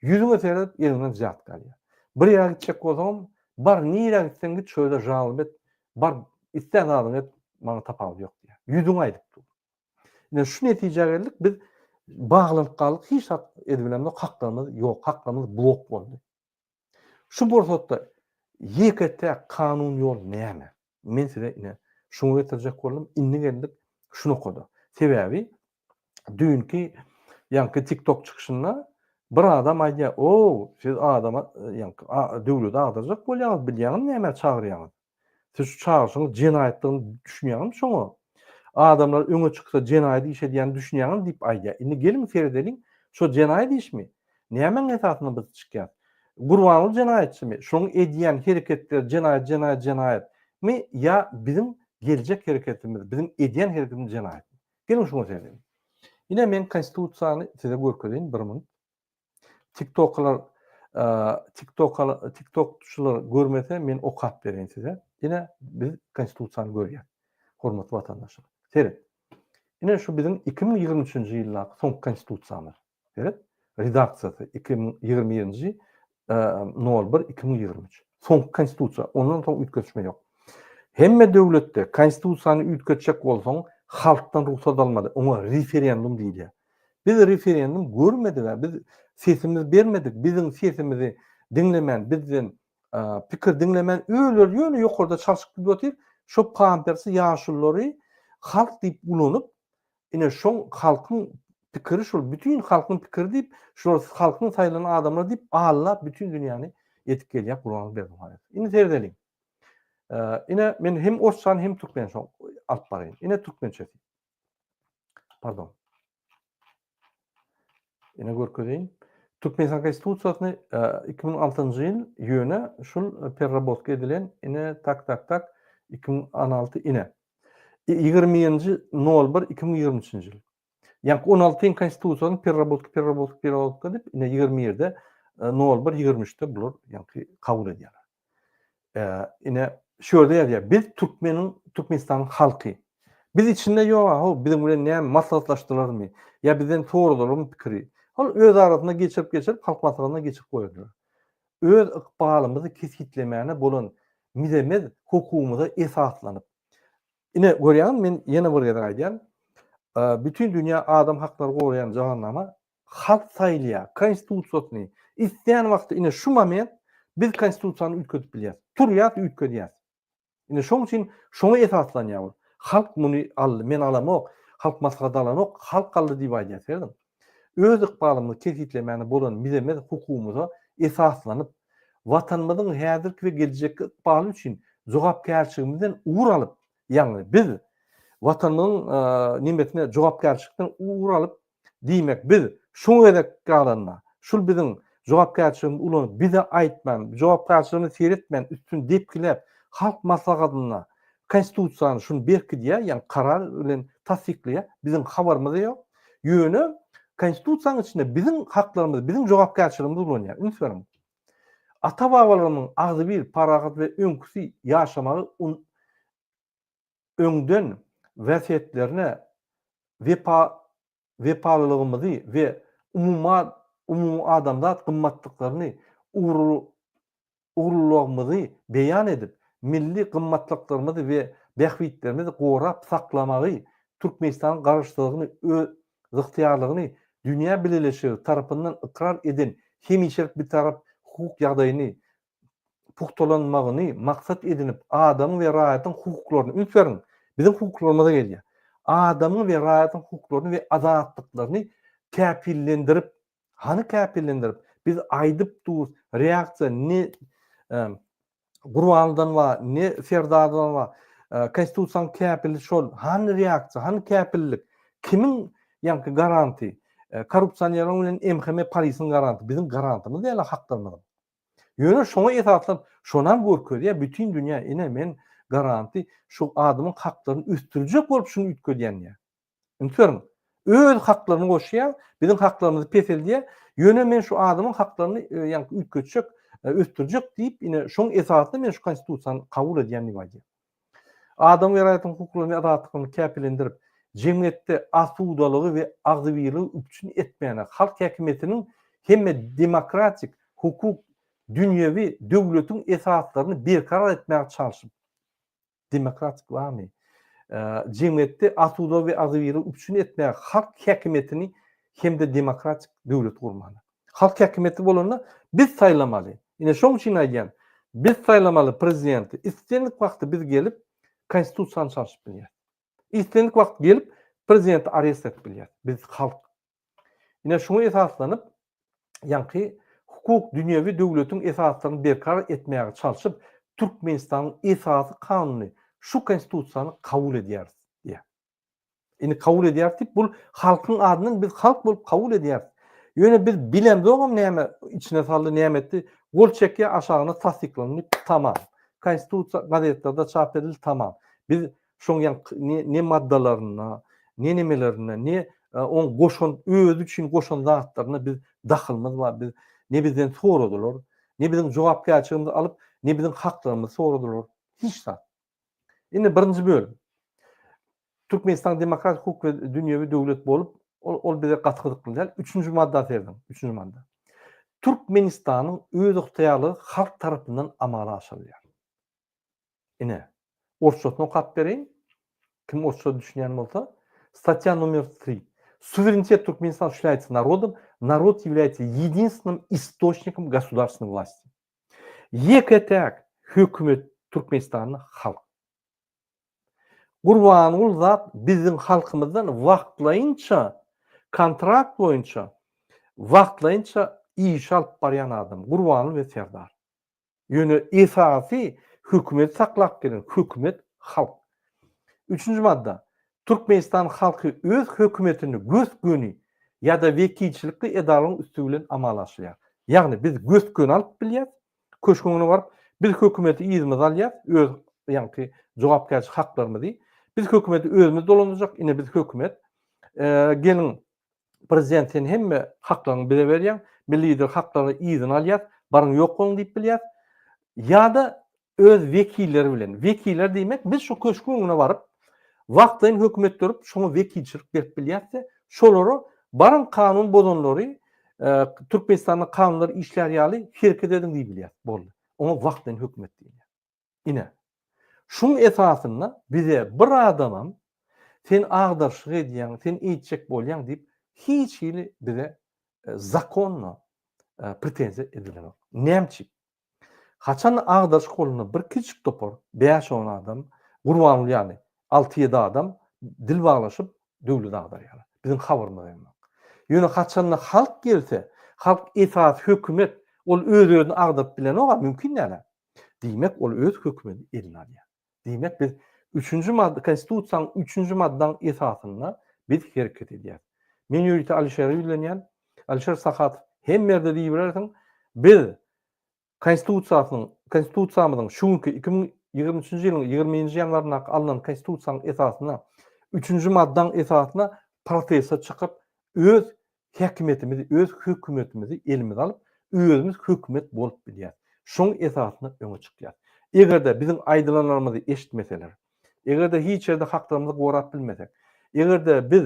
ýüzüňe serip elinden zat galýar. Bir ýere gitjek bolsam, bar nire gitsen git şöyle jalym et, bar isten adyň et, maňa tapagy ýok diýär. Ýüzüňe aýdyp dur. Ine şu netije geldik, biz baglanıp galyk, hiç edibilemde haklarymyz ýok, haklarymyz blok boldy. Şu borsatda ýekete kanun ýol näme? Men size ine şunu getirjek boldum, inni geldik, şunu okudy. Sebäbi dünkü ýanky TikTok çykyşynda bir adam aýdýar, "O, siz adama ýanky döwleti agdarjak bolýaňyz, bilýäňiz näme çagyrýaňyz? Siz şu çağırşyňyz jenaýetdigini düşünýäňiz şoňa. Adamlar öňe çyksa jenaýet işediýän düşünýäňiz" diýip aýdýar. Indi gelin seredeliň, şo jenaýet işmi? Näme esasyny biz çykýar? Gurbanly jenaýetçimi? Şoň edýän hereketler jenaýet mi ýa bizim geljek hereketimiz, bizim edýän hereketimiz jenaýet? Gelin şoňa seredeliň. Ine men konstitusiýany size görkezýän bir minut. TikTokçular görmese men okap berýän size. Ine biz konstitusiýany görýär. Hormatly watandaşlar. Seret. Ine şu bizim 2023-nji ýyllaky soňky konstitusiýamyz. Seret. Redaksiýasy 2021-nji 01-2023. Soňky konstitusiýa. Ondan soň ütköçme ýok. Hemme döwletde konstitusiýany ütköçjek bolsaň, halkdan ruhsat almady. Oňa referendum diýilýär. Biz referendum görmedik, biz sesimizi bermedik. Bizim sesimizi dinlemen, bizden pikir dinlemen öýler ýöne ýokarda çalyşyp gidiyor. Şo pampersi ýaşullary halk diýip ulanyp, ine şoň halkyň pikiri şol, bütün halkyň pikiri diýip, şol halkyň saýlanan adamlar diýip Allah bütün dünýäni etkileýär Qur'an berdi. Ine seredeliň. Ine men hem orçan hem türkmen şoň alyp barayyn. Ine türkmençe. Pardon. Ine görkezýän. Türkmenistan konstitusiýasyny 2006-njy ýyl ýöne şol perrabotka edilen ine tak 2016 ine 20-nji 01-2023-nji ýyl. Ýani 16-njy konstitusiýanyň perrabotka diýip ine 21-de 01-23-de bular ýani kabul edýär. Ine şöyle ýadyar, biz Türkmenistanyň halky. Biz içinde ýok, bizim bilen näme maslahatlaşdylarmy? Ya bizden sorularmy pikiri? Ol öz arasynda geçirip halk maslahatyna geçip goýarlar. Öz ykbalymyzy kesitlemäne bolan midemez hukumyna esaslanyp. Ine görýän men ýene bir ýere aýdýan, bütün dünýä adam haklary goraýan jahannama halk saýlýar, konstitusiýasyny isleýän wagtda ine şu moment biz konstitusiýany ütködüp bilýär. Turýar, ütködýär. Ine şoň üçin şoňa esaslanýar. Halk muny aldy, men alamok, halk maslahat alamok, halk aldy diýip aýdýar. Öz ykbalymyzy kesitlemäne bolan midemez hukumyna esaslanyp, watanymyzyň häzirki we geljekki ykbaly üçin jogapkärçiligimizden ugur alyp, ýani biz watanymyzyň nimetine jogapkärçilikden ugur alyp diýmek, biz şoňa edek galanma, şul biziň jogapkärçiligimiz ulanyp bize aýtman, jogapkärçiligini seretmen, üstün depkilep, halk maslahatyna konstitusiýany şunu berki diýär, ýani karar bilen tasdikleýär, biziň habarymyz ýok. Ýöne konstitusiýanyň içinde bizim haklarymyz, bizim jogapkärçiligimiz ulanýar. Ünsüň. Ata-babalarymyň agzy bir paragat we öňküsi ýaşamagy öňden wesiýetlerine wepalylygymyzy we umumy adamzat gymmatlyklaryny ugrulygymyzy beýan edip, milli gymmatlyklarymyzy we behwitlerimizi gorap saklamagy, Türkmenistanyň garaşdyrygyny, ygtyýarlygyny dünýä bileşigi tarapyndan ikrar eden hemişelik bir tarap hukuk ýagdaýyny puhtalanmagyny maksat edinip adamyň we raýatyň hukuklaryny ünsüň, bizim hukuklarymyza gelýär. Adamyň we raýatyň hukuklaryny we azatlyklaryny käpillendirip, biz aýdyp dur reaksiýa ne Gurbanlydan wa ne Ferdadan wa konstitusiýanyň käpili şol hany reaksiýa, hany käpillik, kimiň ýanky garanti, korrupsiýanyň bilen MHM polisiň garanti, bizim garantymyz ýa-da haklarymyz. Ýöne şoňa esaslanıp, şonam görkezýär bütün dünýä ine men garanti şu adamyň haklaryny üstürjek bolup şunu ütködýän ýa. Ünsüň. öz haklaryny goşýar, bizim haklarymyzy pesel diýe, ýöne men şu adamyň haklaryny ýa-ni ütköçjek, östürjek diýip ine şoň esasynda men şu konstitusiýany kabul edýän diýip adam ýaratylan hukuklaryny adatlygyny käpilendirip, jemgyýetde asudalygy we agzybirligi üçin etmeýän halk häkimetiniň hemme demokratik hukuk dünýewi döwletiň esaslaryny berkar etmäge çalyşyp, demokratik wamy jemgyýetde asuda we agzybirligi üçin etmäge halk häkimetini hemde demokratik döwlet gurmaly. Halk häkimeti bolanda biz saýlamaly. Ine şoň üçin aýdýan, biz saýlamaly prezidenti istenlik wagtda biz gelip konstitusiýany çalyşyp bilýär. İstenlik wagt gelip prezidenti arrest edip bilýär. Biz halk. Ine şoňa esaslanyp, ýa-ni hukuk dünýewi döwletiň esaslaryny berkar etmäge çalyşyp, Türkmenistanyň esasy kanuny şu konstitusiýany kabul edýär diýär. Ine kabul edýär diýip bul halkyň adynyň biz halk bolup kabul edýär. Ýöne biz bilemdigem näme içine saldy nämetdi, gol çekýär aşagyna tasdiklanyp tamam. Konstitusiýa gazetlerde çap edildi tamam. Biz şoň ne maddalaryna, ne nemelerine, ne on goşan özü üçin goşan zatlaryna biz dahylymyz bar. Biz ne bizden soradylar, ne bizim jogapkärçiligimizi alyp, ne bizim haklarymyzy soradylar. Hiç zat. Ine birinji bölüm. Türkmenistan demokratik hukuk we dünýewi döwlet bolup, ol bize gatkylyk kılýar. 3-nji madda terdim. 3-nji madda. Türkmenistanyň öz yktyýarlygy halk tarapyndan amala aşyrylýar. Ine orçotny okap bereýin. Kim orço düşünýän bolsa, статья номер 3. Суверенитет Туркменистана осуществляется народом. Народ является единственным источником государственной власти. Yeketek hükümet Türkmenistan'ın halk. Gurbanul zat bizim halkımızdan wagtlaýynça, kontrakt boýunça, wagtlaýynça iş alyp barýan adam. Gurbanul we Serdar. Ýöne esasy hükümet saklap gelen hükümet halk. 3-nji madda. Türkmenistan halky öz hökümetini göz-göni ýa-da wekilçilikli edalaryň üstü bilen amalaşýar. Ýagny biz göz-gön alyp bilýär, köşküňe baryp biz hökümeti ýyzymyz alýar, öz ýa-ni jogapkärçilik haklarymyzy biz hökümeti özümüz dolandyrjak. Ine biz hökümet gelin prezidentin hemme haklaryny bize berýär, millidir haklaryny ýyzyn alýar, baryň ýok bolan diýip bilýär. Ýa-da öz wekilleri bilen. Wekiller diýmek biz şu köşküňe baryp wagtyn hökümet durup şoňa wekilçilik berip bilýärse, şolary baryň kanun bozanlary Türkmenistanyň kanunlary işler ýaly hereket edin diýip bilýär. Boldy. Ona wagtyn hökümet diýilýär. Ine şuň esasynda bize bir adamam sen agdarşyk edýän, sen eýtjek bolýan diýip hiç hili bize zakonla pretenziýa edilen. Nämçi? Haçan agdarşyk bolany bir kiçik topar 5-10 adam, gurbanul ýaly 6-7 adam dil baglaşyp döwlet agdarýar. Bizim habarymyz ýok. Ýöne haçan halk gelse, halk esas hökümet ol öz-özüni agdaryp bilen oga mümkin näle? Diýmek ol öz hökümeti eline alýar. Diýmek biz 3-nji madda konstitusiýanyň 3-nji maddaň esasynda biz hereket edýär. Men ýurity Alişer bilenýän, Alişer Sahat hem merde diýberersiň, biz konstitusiýamyzyň şuňky 2023-nji ýylyň 20-nji ýanwaryna alynan konstitusiýanyň esasyna 3-nji maddaň esasyna protesta çykyp öz häkimetimizi, öz hökümetimizi elimize alyp özümüz hökümet bolup bilýär. Şoň esasyna öňe çykýar. Egerde bizim aýdylanlarymyzy eşitmeseler, egerde hiç ýerde haklarymyzy gorap bilmesek, egerde biz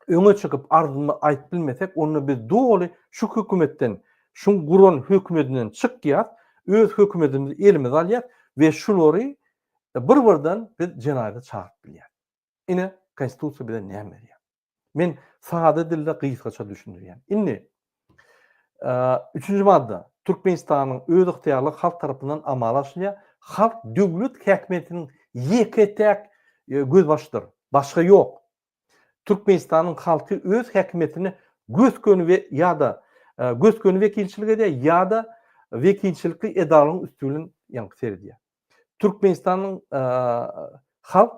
öňe çykyp arzumy aýdyp bilmesek, onu biz doly şu hökümetden, şu guran hökümetinden çykýar, öz hökümetimizi elimize alýar we şulary bir-birden biz jenaýata çakyp bilýär. Ine konstitusiýa bize näme berýär? Men sade dilde gysgaça düşündirýän. Inni 3-nji madda Türkmenistanyň öz yktyýarlygy halk tarapyndan amalaşýar. Halk döwlet häkimetiniň ýeketek göz başydyr. Başga ýok. Türkmenistanyň halky öz häkimetini göz-göni we ýa-da göz-göni wekilçilik edýär, ýa-da wekilçilikli edalaryň üstü bilen ýa-ni seredýär. Türkmenistanyň halk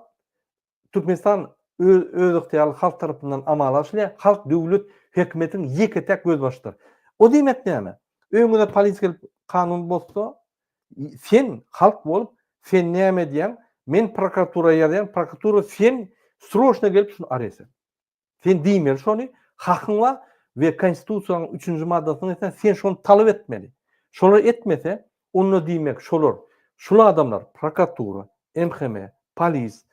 Türkmenistan öz yktyýarlygy halk tarapyndan amalaşýar. Halk döwlet häkimetiniň ýeketek göz başydyr. O diýmek näme? Öňüňde politik kanun bolsa, sen halk bolup, sen näme diýen? Men prokuratura ýerden, prokuratura sen sroşna gelip şunu arrest et. Sen diýmeli şonu, hakyň bar we konstitusiýanyň 3-nji maddasyny esen sen şonu talap etmeli. Şolar etmese, onu diýmek şolar, şular adamlar prokuratura, MHM, polis,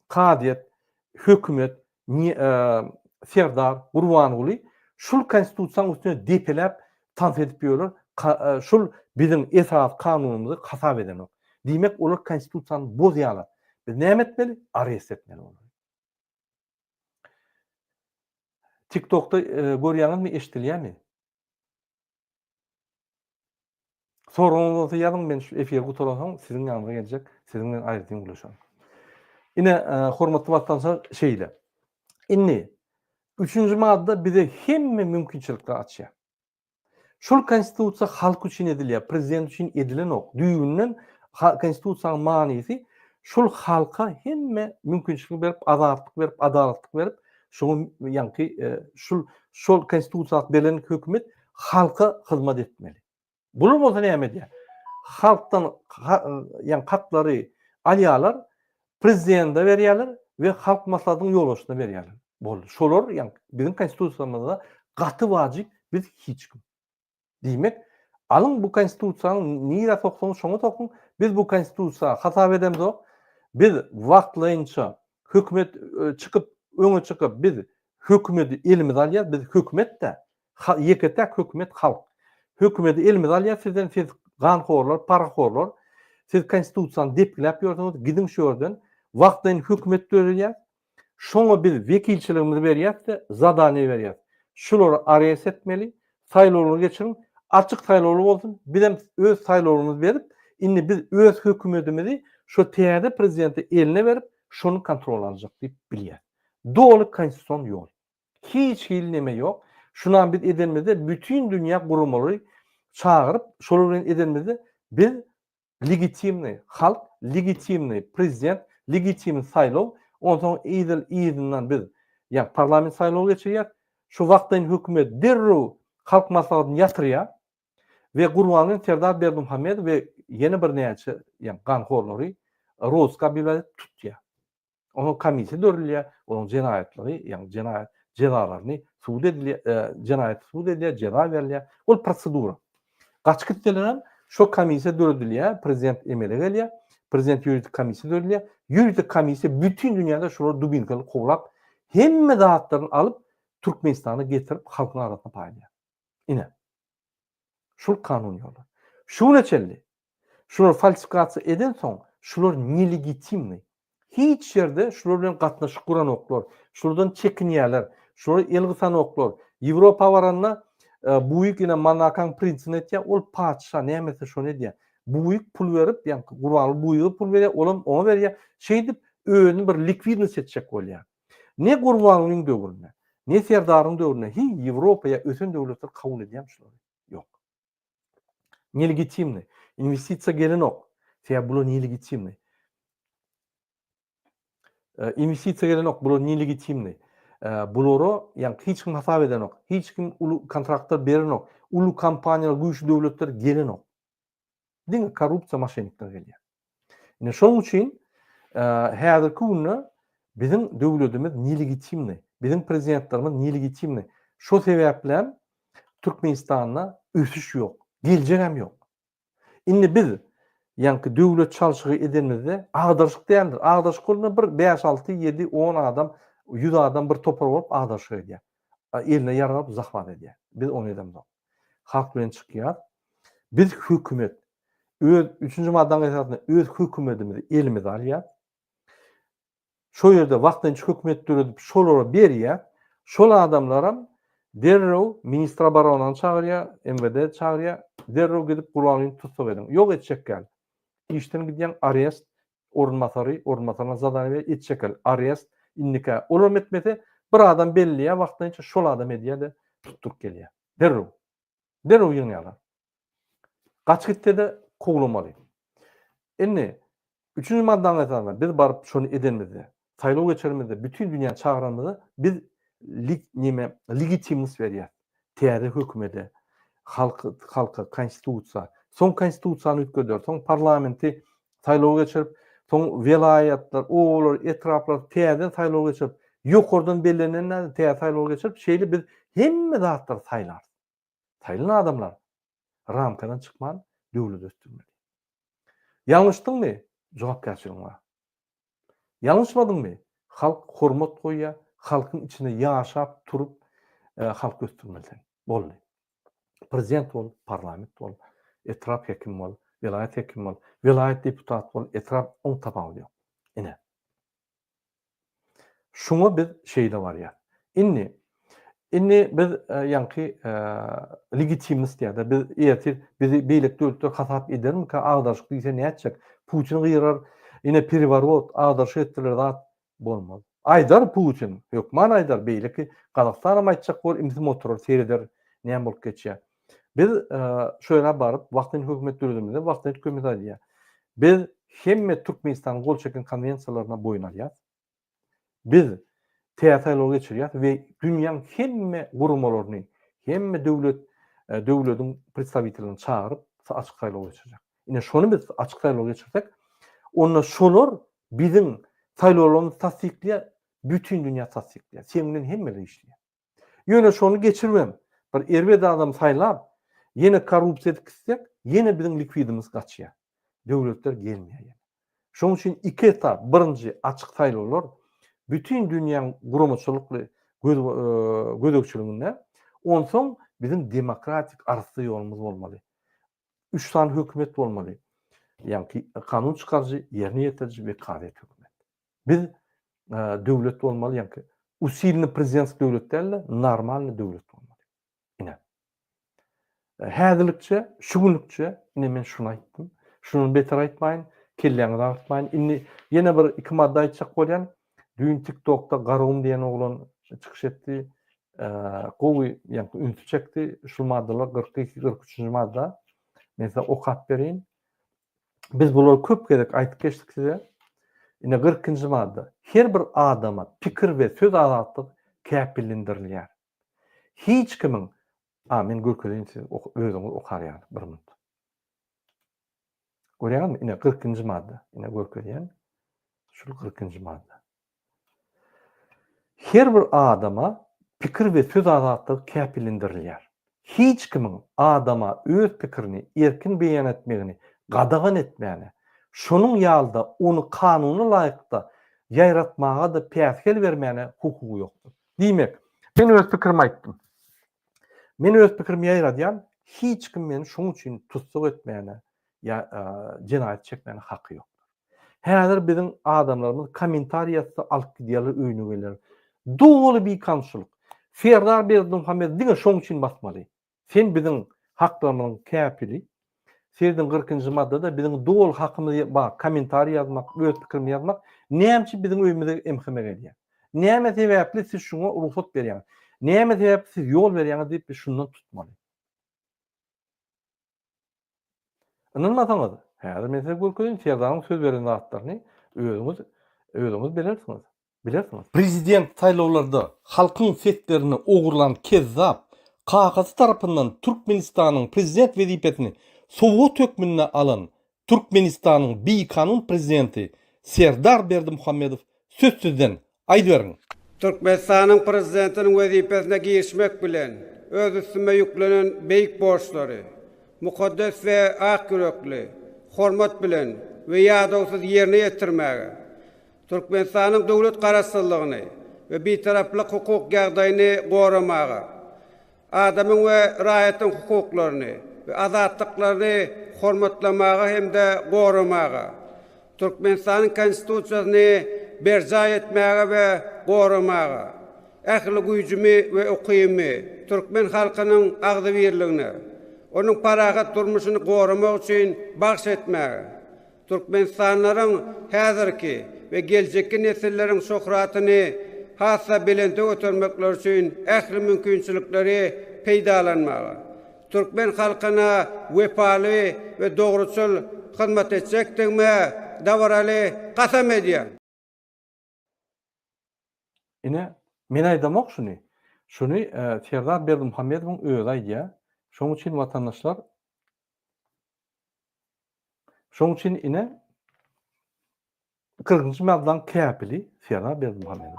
kadyet, hökümet, serdar, Gurbanuly şul konstitusiýanyň üstüne depeläp tanf edip ýörler. Şul bizim esas kanunumuzy hasap eden ok. Diýmek olar konstitusiýany bozýarlar. Biz näme etmeli? Arest etmeli onları. TikTok'ta görýäňizmi, eşdilýärmi? Soruňyz bolsa ýazyň, men şu efir gutalansam, siziň ýanyňyza geljek, siziň bilen aýrytyň gulaşam. Ine hormatly wagtdaşlar şeýle. Inni 3-nji madda bize hemme mümkinçilikler açýar. Şol konstitusiýa halk üçin edilýär, prezident üçin edilen ok. Düýünden konstitusiýanyň manysy şol halka hemme mümkinçilik berip, azatlyk berip, adalatlyk berip, şoň ýanky şol konstitusiýa beren hökümet halka hyzmat etmeli. Bular bolsa näme diýär? Halkdan ýani haklary alýarlar, prezidente berýärler we halk maslahatynyň ýolbaşyna berýärler. Boldy. Şolar ýani bizim konstitusiýamyzda gaty wajyp biz hiç kim. Diýmek, alyň bu konstitusiýanyň nire toksuny şoňa tokun, biz bu konstitusiýa hasap edemiz ok. Biz wagtlaýynça hökümet çykyp, öňe çykyp biz hökümeti elimiz alýar, biz hökümet de ýeketek hökümet halk. Hökümeti elimiz alýar, sizden siz ganhorlar, paraxorlar, siz konstitusiýany depläp ýördiňiz, gidin şu ýerden wagtlaýyn hökümet dörilýär. Şoňa biz wekilçiligimizi berýärdi, zadany berýär. Şuları arayes etmeli, saýlawlar geçirin, açyk saýlawlar bolsun. Bizim öz saýlawlarymyzy berip, indi biz öz hökümetimizi şu täze prezidenti eline berip, şonu kontrol alacak diýip bilýär. Dogry konstitusiýon ýol. Hiç neme ýok. Şundan biz edenimizde bütün dünya gurulmalary çağırıp, şolar bilen edenimizde biz legitimni halk, legitimni prezident, legitimni saýlaw, ondan ýylyňdan biz ýa parlament saýlawy geçirýär. Şu wagtdan hökümet derrew halk maslahatyny ýatyrýar we Gurbanuly, Serdar Berdimuhammed we ýene bir näçe ýa ganhorlary rozga bilen tutýar. Onu komisiýa dörilýär, onun jenaýatlary, ýa jenaýat jezalaryny suud edilýär, jenaýat suud edilýär, jeza berilýär. Ol prosedura. Gaç gitdiler şu komisiýa dörilýär, prezident emele gelýär, prezident ýuridik komisiýa dörilýär. Ýuridik komisiýa bütün dünýäde şolar dubinkaly koglap, hemme zatlaryny alyp Türkmenistana getirip halkyň arasyna paýlýar. Ine. Şol kanun ýoly. Şu neçeli. Şular falsifikasiýa eden soň, şular nelegitimni. Hiç ýerde şular bilen gatnaşyk guran oklar, şuradan çekinýärler, şular elgisan oklar. Ýewropa baranna buýuk ine Monakan prinsini etýär, ol paçsa näme şonu edýär. Buýuk pul berip, ýani Gurbanuly buýugy pul berýär, olam ona berýär. Şeý dip öňüni bir likvidni etjek bolýar. Ne Gurbanulyň döwründe, ne Serdaryň döwründe Ýewropaýa ösen döwletler kabul edýär şular. Ýok. Nelegitimni. Investisiýa gelen ok. Seýa bular nelegitimni. Investisiýa gelen ok, bular nelegitimni. Bulary ýani hiç kim hasap eden ok. Hiç kim ulu kontraktlar beren ok. Ulu kampaniýalar, güýçlü döwletler gelen ok. Diňe korrupsiýa maşenikler gelýär. Ine şoň üçin häzirki günde bizim döwletimiz nelegitimni. Bizim prezidentlerimiz nelegitimni. Şo sebäplen Türkmenistana ösüş ýok. Geljek hem ýok. Indi biz ýani döwlet çalşygy edenimizde agdaşyk diýendir. Agdaşyk bolsa bir 5, 6, 7, 10 adam, 100 adam bir topar bolup agdaşyk edýär. Eline ýarap zahmat edýär. Biz onu edemiz. Halk bilen çykýar. Biz hökümet öz 3-nji maddaň esasynda öz hökümetimizi elimize alýar. Şo ýerde wagtynça hökümet döredip şolara berýär. Şol adamlara derrew ministra baronany çagyrýar, MWD çagyrýar, derrew gidip Gurbanulyny tutup eden. Ýok etjek gel. İşten gidýän arrest, ornmasaryna zadany berip etjek gel. Arrest, indika. Olar etmese bir adam belliýär, wagtynça şol adam edýär-de tutup gelýär. Derrew ýyňýarlar. Gaç gitdi-de koglamaly. Indi 3-nji maddaň esasynda biz baryp şonu edenimizde, saýlaw geçirimizde bütün dünýä çağıranmızda biz legitimnis berýär. Täze hökümete, halka konstitusiýa, soň konstitusiýany ütkürder, soň parlamenti saýlaw geçirip, soň velayatlar, olar, etraplar täze saýlaw geçirip, Ýokurdan bellenen näde saýlaw geçirip şeýle biz hemme zatlar saýlar. Saýlanan adamlar ramkadan çykman döwlet östürmeli. Ýalňyşdyňmy? Jogapkärçiligiň bar. Ýalňyşmadyňmy? Halk hormat goýýar, halkyň içinde ýaşap turup halk östürmeli. Boldy. Prezident bol, parlament bol, etrap hekim bol, vilayet hekim bol, vilayet deputat bol, etrap oň tabagy ýok. Ine. Şuňa biz şeýle barýar. Inni biz ýanky legitimist ýa-da biz bizi beýlik döwletler hasap edermi ki agdaşyk diýse näçek? Putin gyrar, ine переворот, agdaş etdiler zat bolmaz. Aýdar Putin, hökman aýdar beýleki Gazakstanam aýtjak bol, imdim oturar, seyreder, näme bolup geçýär. Biz şöyle barıp wagtyn hökümet döwletimizde wagtyn hökümet aýdýar. Biz hemme Türkmenistan gol çeken konwensiýalaryna boyun alýar. Biz teatralog geçirýär we dünýäň hemme gurumalaryny, hemme döwletiň predstaviteligini çağırıp açyk saýlaw geçirjek. Ine şonu biz açyk saýlaw geçirsek, onda şolar biziň saýlawlarymyzy tasdikleýär, bütün dünýä tasdikleýär. Seňden hemmeleri işleýär. Ýöne şonu geçirmem. Bir erbede adam saýlap, ýene korrupsiýa etkisek, ýene biziň likvidimiz gaçýar. Döwletler gelmeýär. Şoň üçin iki etap. Birinji açyk saýlawlar bütün dünýäň gurumaçylykly gödekçiliginde, onsoň bizim demokratik arysy ýolumuz bolmaly. 3 tane hökümet bolmaly. Ýani kanun çykarjy, ýerine ýetirji we kadet hökümet. Biz döwlet bolmaly, ýani usilni prezident döwlet däl, normalny döwlet bolmaly. Ine. Häzirlikçe, şu günlükçe, ine men şunu aýtdym. Şunu beter aýtmaýyn, kelleňizi aýtmaýyn. Inni ýene bir iki madda aýtjak bolýan. Dün TikTok'ta Garum diyen oğlan çıkış etti. Gowy yani ünsü çekti. Şu maddeler 42-43. madda. Mesela o kat bereyim. Biz bunları köp gerek aytıp geçtik size. Yine 40. madda. Her bir adama pikir ve söz azatlyk käpillendirilýär. Hiç kimin men görkezeyim siz özüňiz okar yani bir minut. Görýärmi? Yine 40. madda. Yine görkezýän. Şu 40. madda. Her bir adama pikir we söz azatlygy käpillendirilýär. Hiç kimin adama öz pikirini erkin beýan etmegini, gadagan etmegini, şonuň ýalda onu kanuny laýykda ýaýratmaga da päsgel bermegine hukugy ýokdur. Diýmek, men öz pikirimi aýtdym. Men öz pikirimi ýaýradýan, hiç kim meni şoň üçin tutsuk etmegine ýa jinayet çekmegine haky ýokdur. Häzir biziň adamlarymyz kommentariýasy alyp gidýärler, öýüne geler. Dolu bir kanşylyk. Serdar Berdimuhammed diňe şoň üçin basmaly. Sen biziň haklarymyň käpili. Serdin 40. maddada biziň dolu hakymyz bar, kommentari ýazmak, öz pikirimi ýazmak, näme biziň öýümizde emhime gelýär. Näme sebäpli siz şuňa ruhsat berýäňiz? Näme sebäpli siz ýol berýäňiz diýip biz şundan tutmaly. Anlamadyňyz? Häzir men size görkezýän Serdaryň söz beren zatlaryny özüňiz bilersiňiz. Prezident saýlawlarda halkyň setlerini ogurlan kezzap Kagazy tarapyndan Türkmenistanyň prezident wezipetini Sowet hökmüne alan Türkmenistanyň beýkanun prezidenti Serdar Berdimuhammedow sözsüzden aýdyberiň. Türkmenistanyň prezidentiniň wezipesine girişmek bilen öz üstüme yüklenen beýik borçlary, mukaddes we ak yürekli, hormat bilen we ýadawsyz ýerine ýetirmäge, Türkmenistanyň döwlet garaşsyzlygyny we beýtaraplyk hukuk ýagdaýyny goramaga, adamyň we raýatyň hukuklaryny we azatlyklaryny hormatlamaga hem-de goramaga, Türkmenistanyň konstitusiýasyny berja etmäge we goramaga, ähli güýjümi we ukymy türkmen halkynyň agdy birligine, onuň parahat durmuşyny goramak üçin bagş etmäge, Türkmenistanlaryň häzirki ve geljekki nesilleriň şöhratyny hassa belente götürmekler üçin ähli mümkinçilikleri peýdalanmaga, türkmen halkyna wepaly we dogruçul hyzmat etjekdigime dawraly gasam edýär. Ine men aýdamak şunu Serdar Berdimuhammedowyň özi aýdýar. Şoň üçin watandaşlar, şoň üçin ine 40. maddadan käpili Serdar Berdimuhammedow.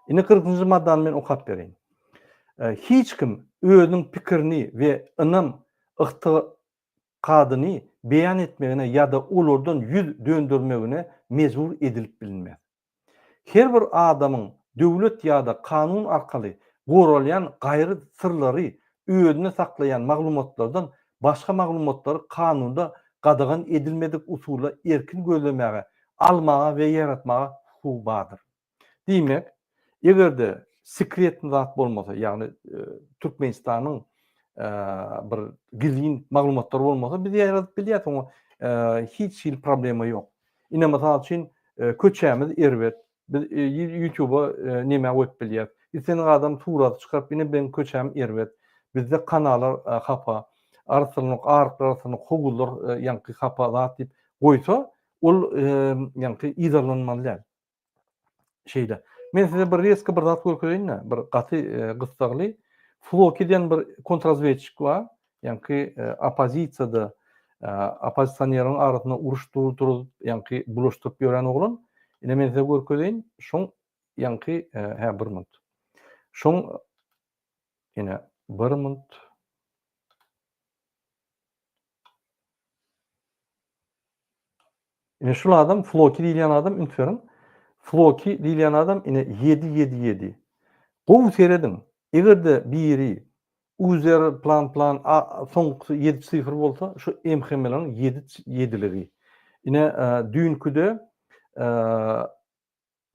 Ine 40-njy maddany men okap bereyin. Hiç kim özüniň pikirini we ynam ygtykadyny beýan etmegine ýa-da olardan ýüz döndürmegine mejbur edilip bilinmez. Her bir adamyň döwlet ýa-da kanun arkaly goralýan gaýry sırlary özüne saklayan maglumatlardan başga maglumatlary kanunda gadagan edilmedik usulla erkin gözlemäge, almaga we ýaratmaga hukugy bardyr. Diýmek, egerde sekretni zat bolmasa, ýagny Türkmenistanyň bir gizlin maglumatlar bolmasa, biz ýaratyp bilýär, hiç problema ýok. Ine mysal üçin köçämiz erbet, biz YouTube'a näme öýüp bilýär. Sen adam surat çykaryp ine ben köçäm erbet. Bizde kanallar hapa, arsylyk, arsylyk hugullar ýa-ni hapa zat diýip goýsa, ol ýa-ni izarlanmaly. Şeyde. Men size bir reska bir zat görkezýän, bir gaty gysdagly Floki'den bir kontrazvedçik var. Yani opozisiyada opozisyonerlerin arasında uruşturup yani bulaştırıp gören oğlan. Ine men size görkezýän, şoň yani bir minut. Şoň ine bir minut. Ine şol adam Floki diýen adam üntferin. Floki diýen adam ine 777. Gowy seredin. Egerde biri uzer plan soňky 7 0 bolsa, şu MHM'lerin 7'leri. Ine dünküde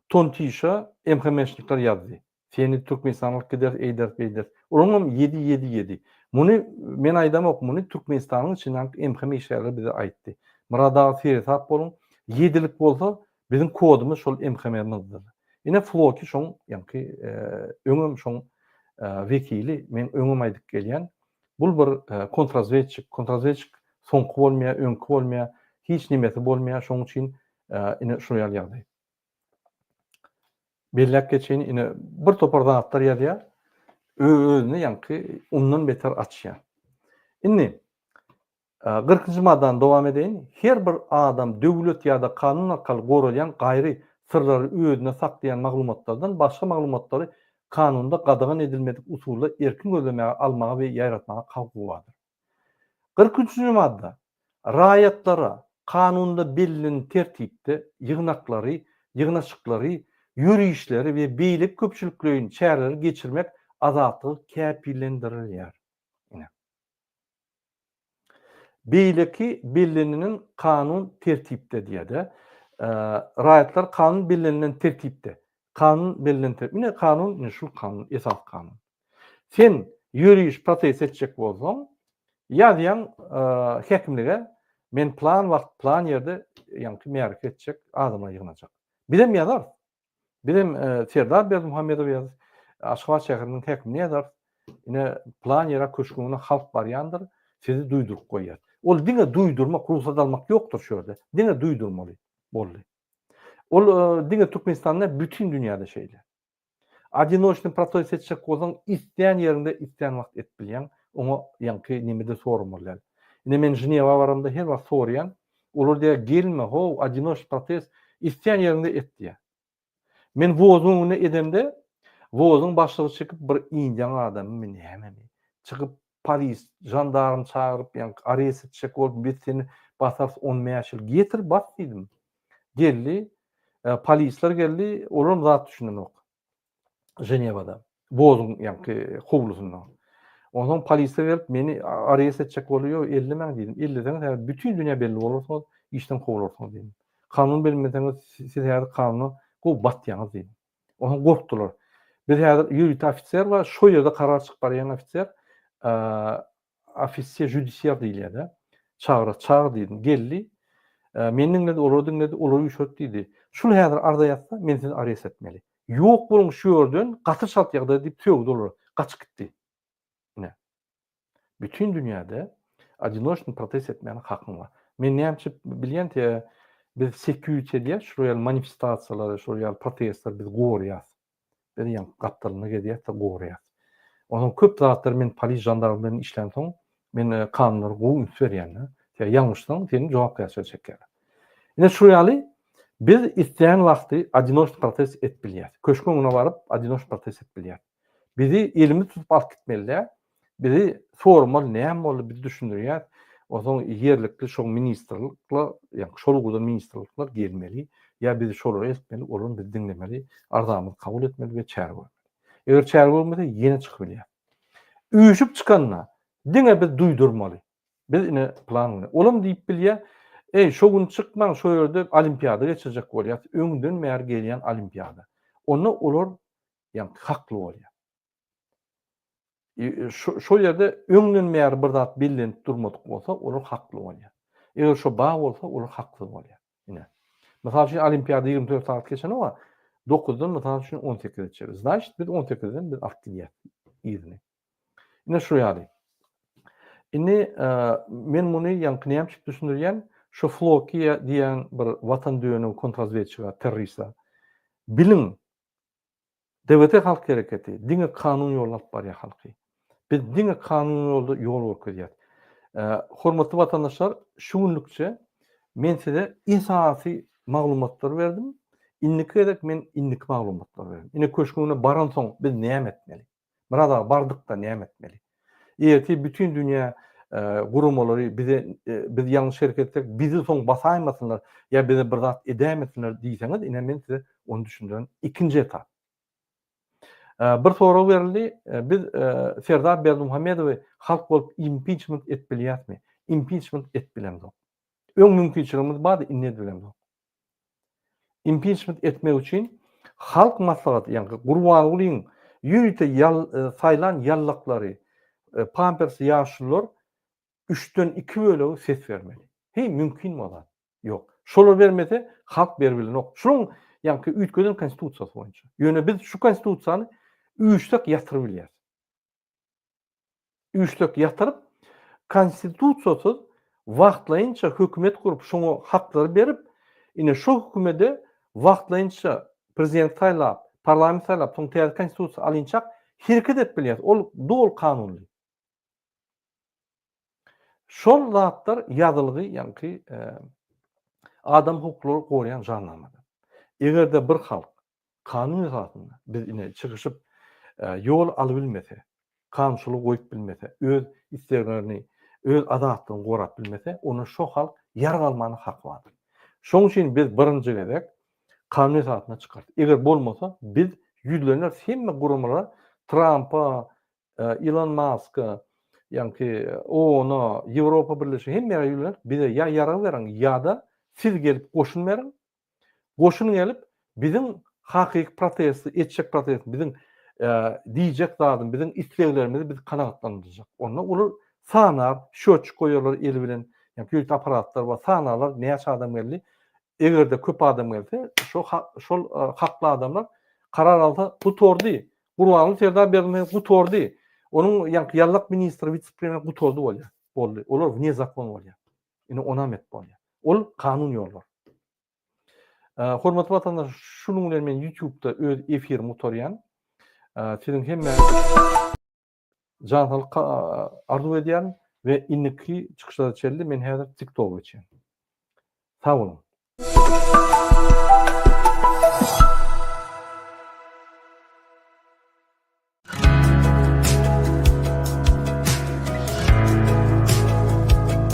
Tontişa MHM'şnikler ýazdy. Seni Türkmenistanlyk gider, eýder. Onuň 777. Muny men aýdamok, muny Türkmenistanyň içinden MHM işleri bize aýtdy. Murada fersat bolun, 7'lik bolsa bizim kodumuz şol MHM'mizdir. Ine Floki şoň ýa-ni öňüm şoň vekili men öňüm aýdyp gelýän. Bul bir kontrazvedçik soňky bolmaýar, öňkü bolmaýar, hiç nimesi bolmaýar, şoň üçin ine şu ýaly. Bellek geçen ine bir topar zatlar ýazýar. Özüni ýa-ni ondan beter açýar. Indi 40-njy maddan dowam edeýin. Her bir adam döwlet ýa-da kanun arkaly goralýan gaýry sırlary özüne saklayan maglumatlardan başga maglumatlary kanunda gadagan edilmedik usulla erkin gözlemäge, almaga we ýaratmaga hakygy bardyr. 43-njy madda raýatlara kanunda belirlenen tertipde ýygnaşyklary, ýürüýüşleri we beýlik köpçülikleriniň çäreleri geçirmek azatlygy käpillendirilýär. Beýleki belirlenenen kanun tertipde diýär. Raýatlar kanun belirlenen tertipde. Kanun belirlenen tertipde. Kanun şu kanun, esas kanun. Sen ýürüýüş proses etjek bolsaň, ýazýan häkimlige men plan ýerde ýa-ni märik etjek, adamlar ýygnajak. Birem ýazar. Birem Serdar Berdimuhammedow ýazar. Aşgabat şäheriniň häkimi ýazar. Ine plan ýere köşküne halk barýandyr, sizi duýdurup goýýar. Ol diňe duýdurmak, ruhsat almak ýokdur şöyle. Diňe duýdurmaly boldy. Ol diňe Türkmenistanda bütün dünýäde şeýle. Adinoşny protest etjek bolsaň, isleýän ýerinde isleýän wagt et bilýän, oňa ýa-ni nimede sormaly. Ine men Ženewa baranda her wagt sorýan, olar diýär gelme, adinoş protest isleýän ýerinde et diýär. Men wozuny edemde, wozun başlygy çykyp bir indian adam men hememi çykyp polis, jandarm çağırıp ýa-ni arrest etjek bolup biz seni basars 10 mäşil getir bas diýdim. Geldi, polisler geldi, olar zat düşünmek. Ženewada. Wozun ýa-ni howlusundan. Ondan polisler gelip meni arrest etjek bolýar, 50 mäň diýdim. 50 bütün dünýä belli bolarsa işden howlarsyň diýdim. Kanun bilmeseňiz siz häzir kanuny gowy batýaňyz diýdim. Onu gorkdular. Bir häzir ýuridik ofisier var, şo ýerde karar çykyp barýan ofisier, ofisier judisiýar diýilýär. Çağır diýdim. Geldi. Meniň de olardyň dedi, olary üşet diýdi. Şol häzir arda ýatsa men seni arrest etmeli. Ýok bolan şu ýerden gatyr şart ýagda diýip töwdi olar. Gaçyp gitdi. Ne? Bütün dünýäde adinoşny protest etmäne hakyň bar. Men näçe bilýän biz seküýçe şuraya manifestasiýalar, şuraya protestler biz gorýas. Beýan gatlaryna gedýär, gorýas. Onuň köp zatlar men polis jandarmlaryň işlerini soň men kanunlary gowy berýän. Ýa ýalňyşdan seni jogap berýär. Ine şu ýaly Biz isteyen wagty adinoş protez etbilýär. Köşküňe baryp adinoş protez etbilýär. Bizi elimi tutup alyp gitmeliler. Bizi formal näme boldy biz düşündirýär. Ozoň ýerlikli şol ministrlikler, ýa-ni şol gurda ministrlikler gelmeli. Ya bizi şolary etmeli, olary biz dinlemeli, arzamyzy kabul etmeli we çäre bolmaly. Eger çäre bolmasa ýene çykybilýär. Üýüşüp çykanna diňe biz duýdurmaly. Biz ine plan olam diýip bilýär. Şo gün çykmaň, şo ýerde olimpiada geçirecek bolýar. Öňünden meýer gelýän olimpiada. Onda olar ýa-ni hakly bolýar. Şo ýerde öňünden meýer bir zat billenip durmadyk bolsa, olar hakly bolýar. Eger şo ba bolsa, olar hakly bolýar. Ine. Mesela şu olimpiada 24 saat geçen ama 9'dan mesela şu 18'e geçeriz. Значит, biz 18'den biz aktiviyet izni. Ine şu ýaly. Ine men muny ýankynyamçyk düşündirýän şu Flokiya diýen bir watan döwletiň kontrrazvedçiga, terrorista. Bilin, dewlete halk hereketi, diňe kanun ýollap barýar halky. Biz diňe kanun ýolda ýol görýär. Hormatly watandaşlar, şu günlükçe men size insasy maglumatlar berdim. Inniki edek men inniki maglumatlar berdim. Ine köşküne baran soň biz näme etmeli? Burada bardyk da näme etmeli? Eğer bütün dünya gurumalary bize biz ýalňyş şerketler bizi soň basaýmasynlar ya bize bir zat edämesinler diýseňiz, ine men size onu düşündiren ikinji etap. Bir soraw berildi. Biz Serdar Berdimuhammedowy halk bolup impeachment etbilýärmi? Impeachment etbilemdi. Öň mümkinçiligimiz bardy, inne bilemdi. Impeachment etmek üçin halk maslahaty, ýa-ni Gurbanulyň ýürüte saýlan ýallaklary, Pampers ýaşlylar 3'den 2 bölegi ses vermeli. Mümkin bolar. Ýok. Şolar bermese halk berbilenok. Şoň ýa-ni üýtgeden konstitusiýasy boýunça. Ýöne biz şu konstitusiýany üýçlük ýatyryp bilýär. Üýçlük ýatyryp konstitusiýasy wagtlaýynça hökümet kurup şoňa haklary berip, ine şu hökümede wagtlaýynça prezident saýlap, parlament saýlap, soň täze konstitusiýa alynçak hereket etbilýär. Ol dol kanunly. Şol zatlar ýazylygy, ýa-ni adam hukuklary goraýan jarnamada. Egerde bir halk kanun ýazatynda biz ine çykyşyp ýol alyp bilmese, kanunçylyk goýup bilmese, öz isteklerini, öz azatlygyny gorap bilmese, onu şo halk ýargalmany hak bardyr. Şoň üçin biz birinji gerek kanun ýazatyna çykart. Eger bolmasa biz ýüzlerler hemme gurumlar Trump'a, Elon Musk'a, ýa-ni ONU, Ýewropa Birleşigi hemme ýerler bize ýa ýara beren ýa-da siz gelip goşun berin. Goşun gelip bizim hakyky protest etjek protest bizim diýjek zadym bizim isteklerimizi biz kanagatlandyrjak. Onda olar sanar, şöçük goýarlar el bilen, ýa-ni ýürüt aparatlar we sanarlar näçe adam geldi. Egerde köp adam gelse, şol hakly adamlar karar alsa bu tordy. Gurbanuly Serdar Berdimuhammedow bu tordy. Onun ýallyk ministri, vice-premier bu tordy bolýar. Boldy. Olar wne zakon bolýar. Ine onam et bolýar. Ol kanun ýollar. Hormatly watandaş, şunuň bilen men YouTube'da öz efirimi utarýan. Siziň hemme jansalyk arzu edýän we inniki çykyşlar çeldi. Men häzir TikTok'a geçýän. Sag bolun.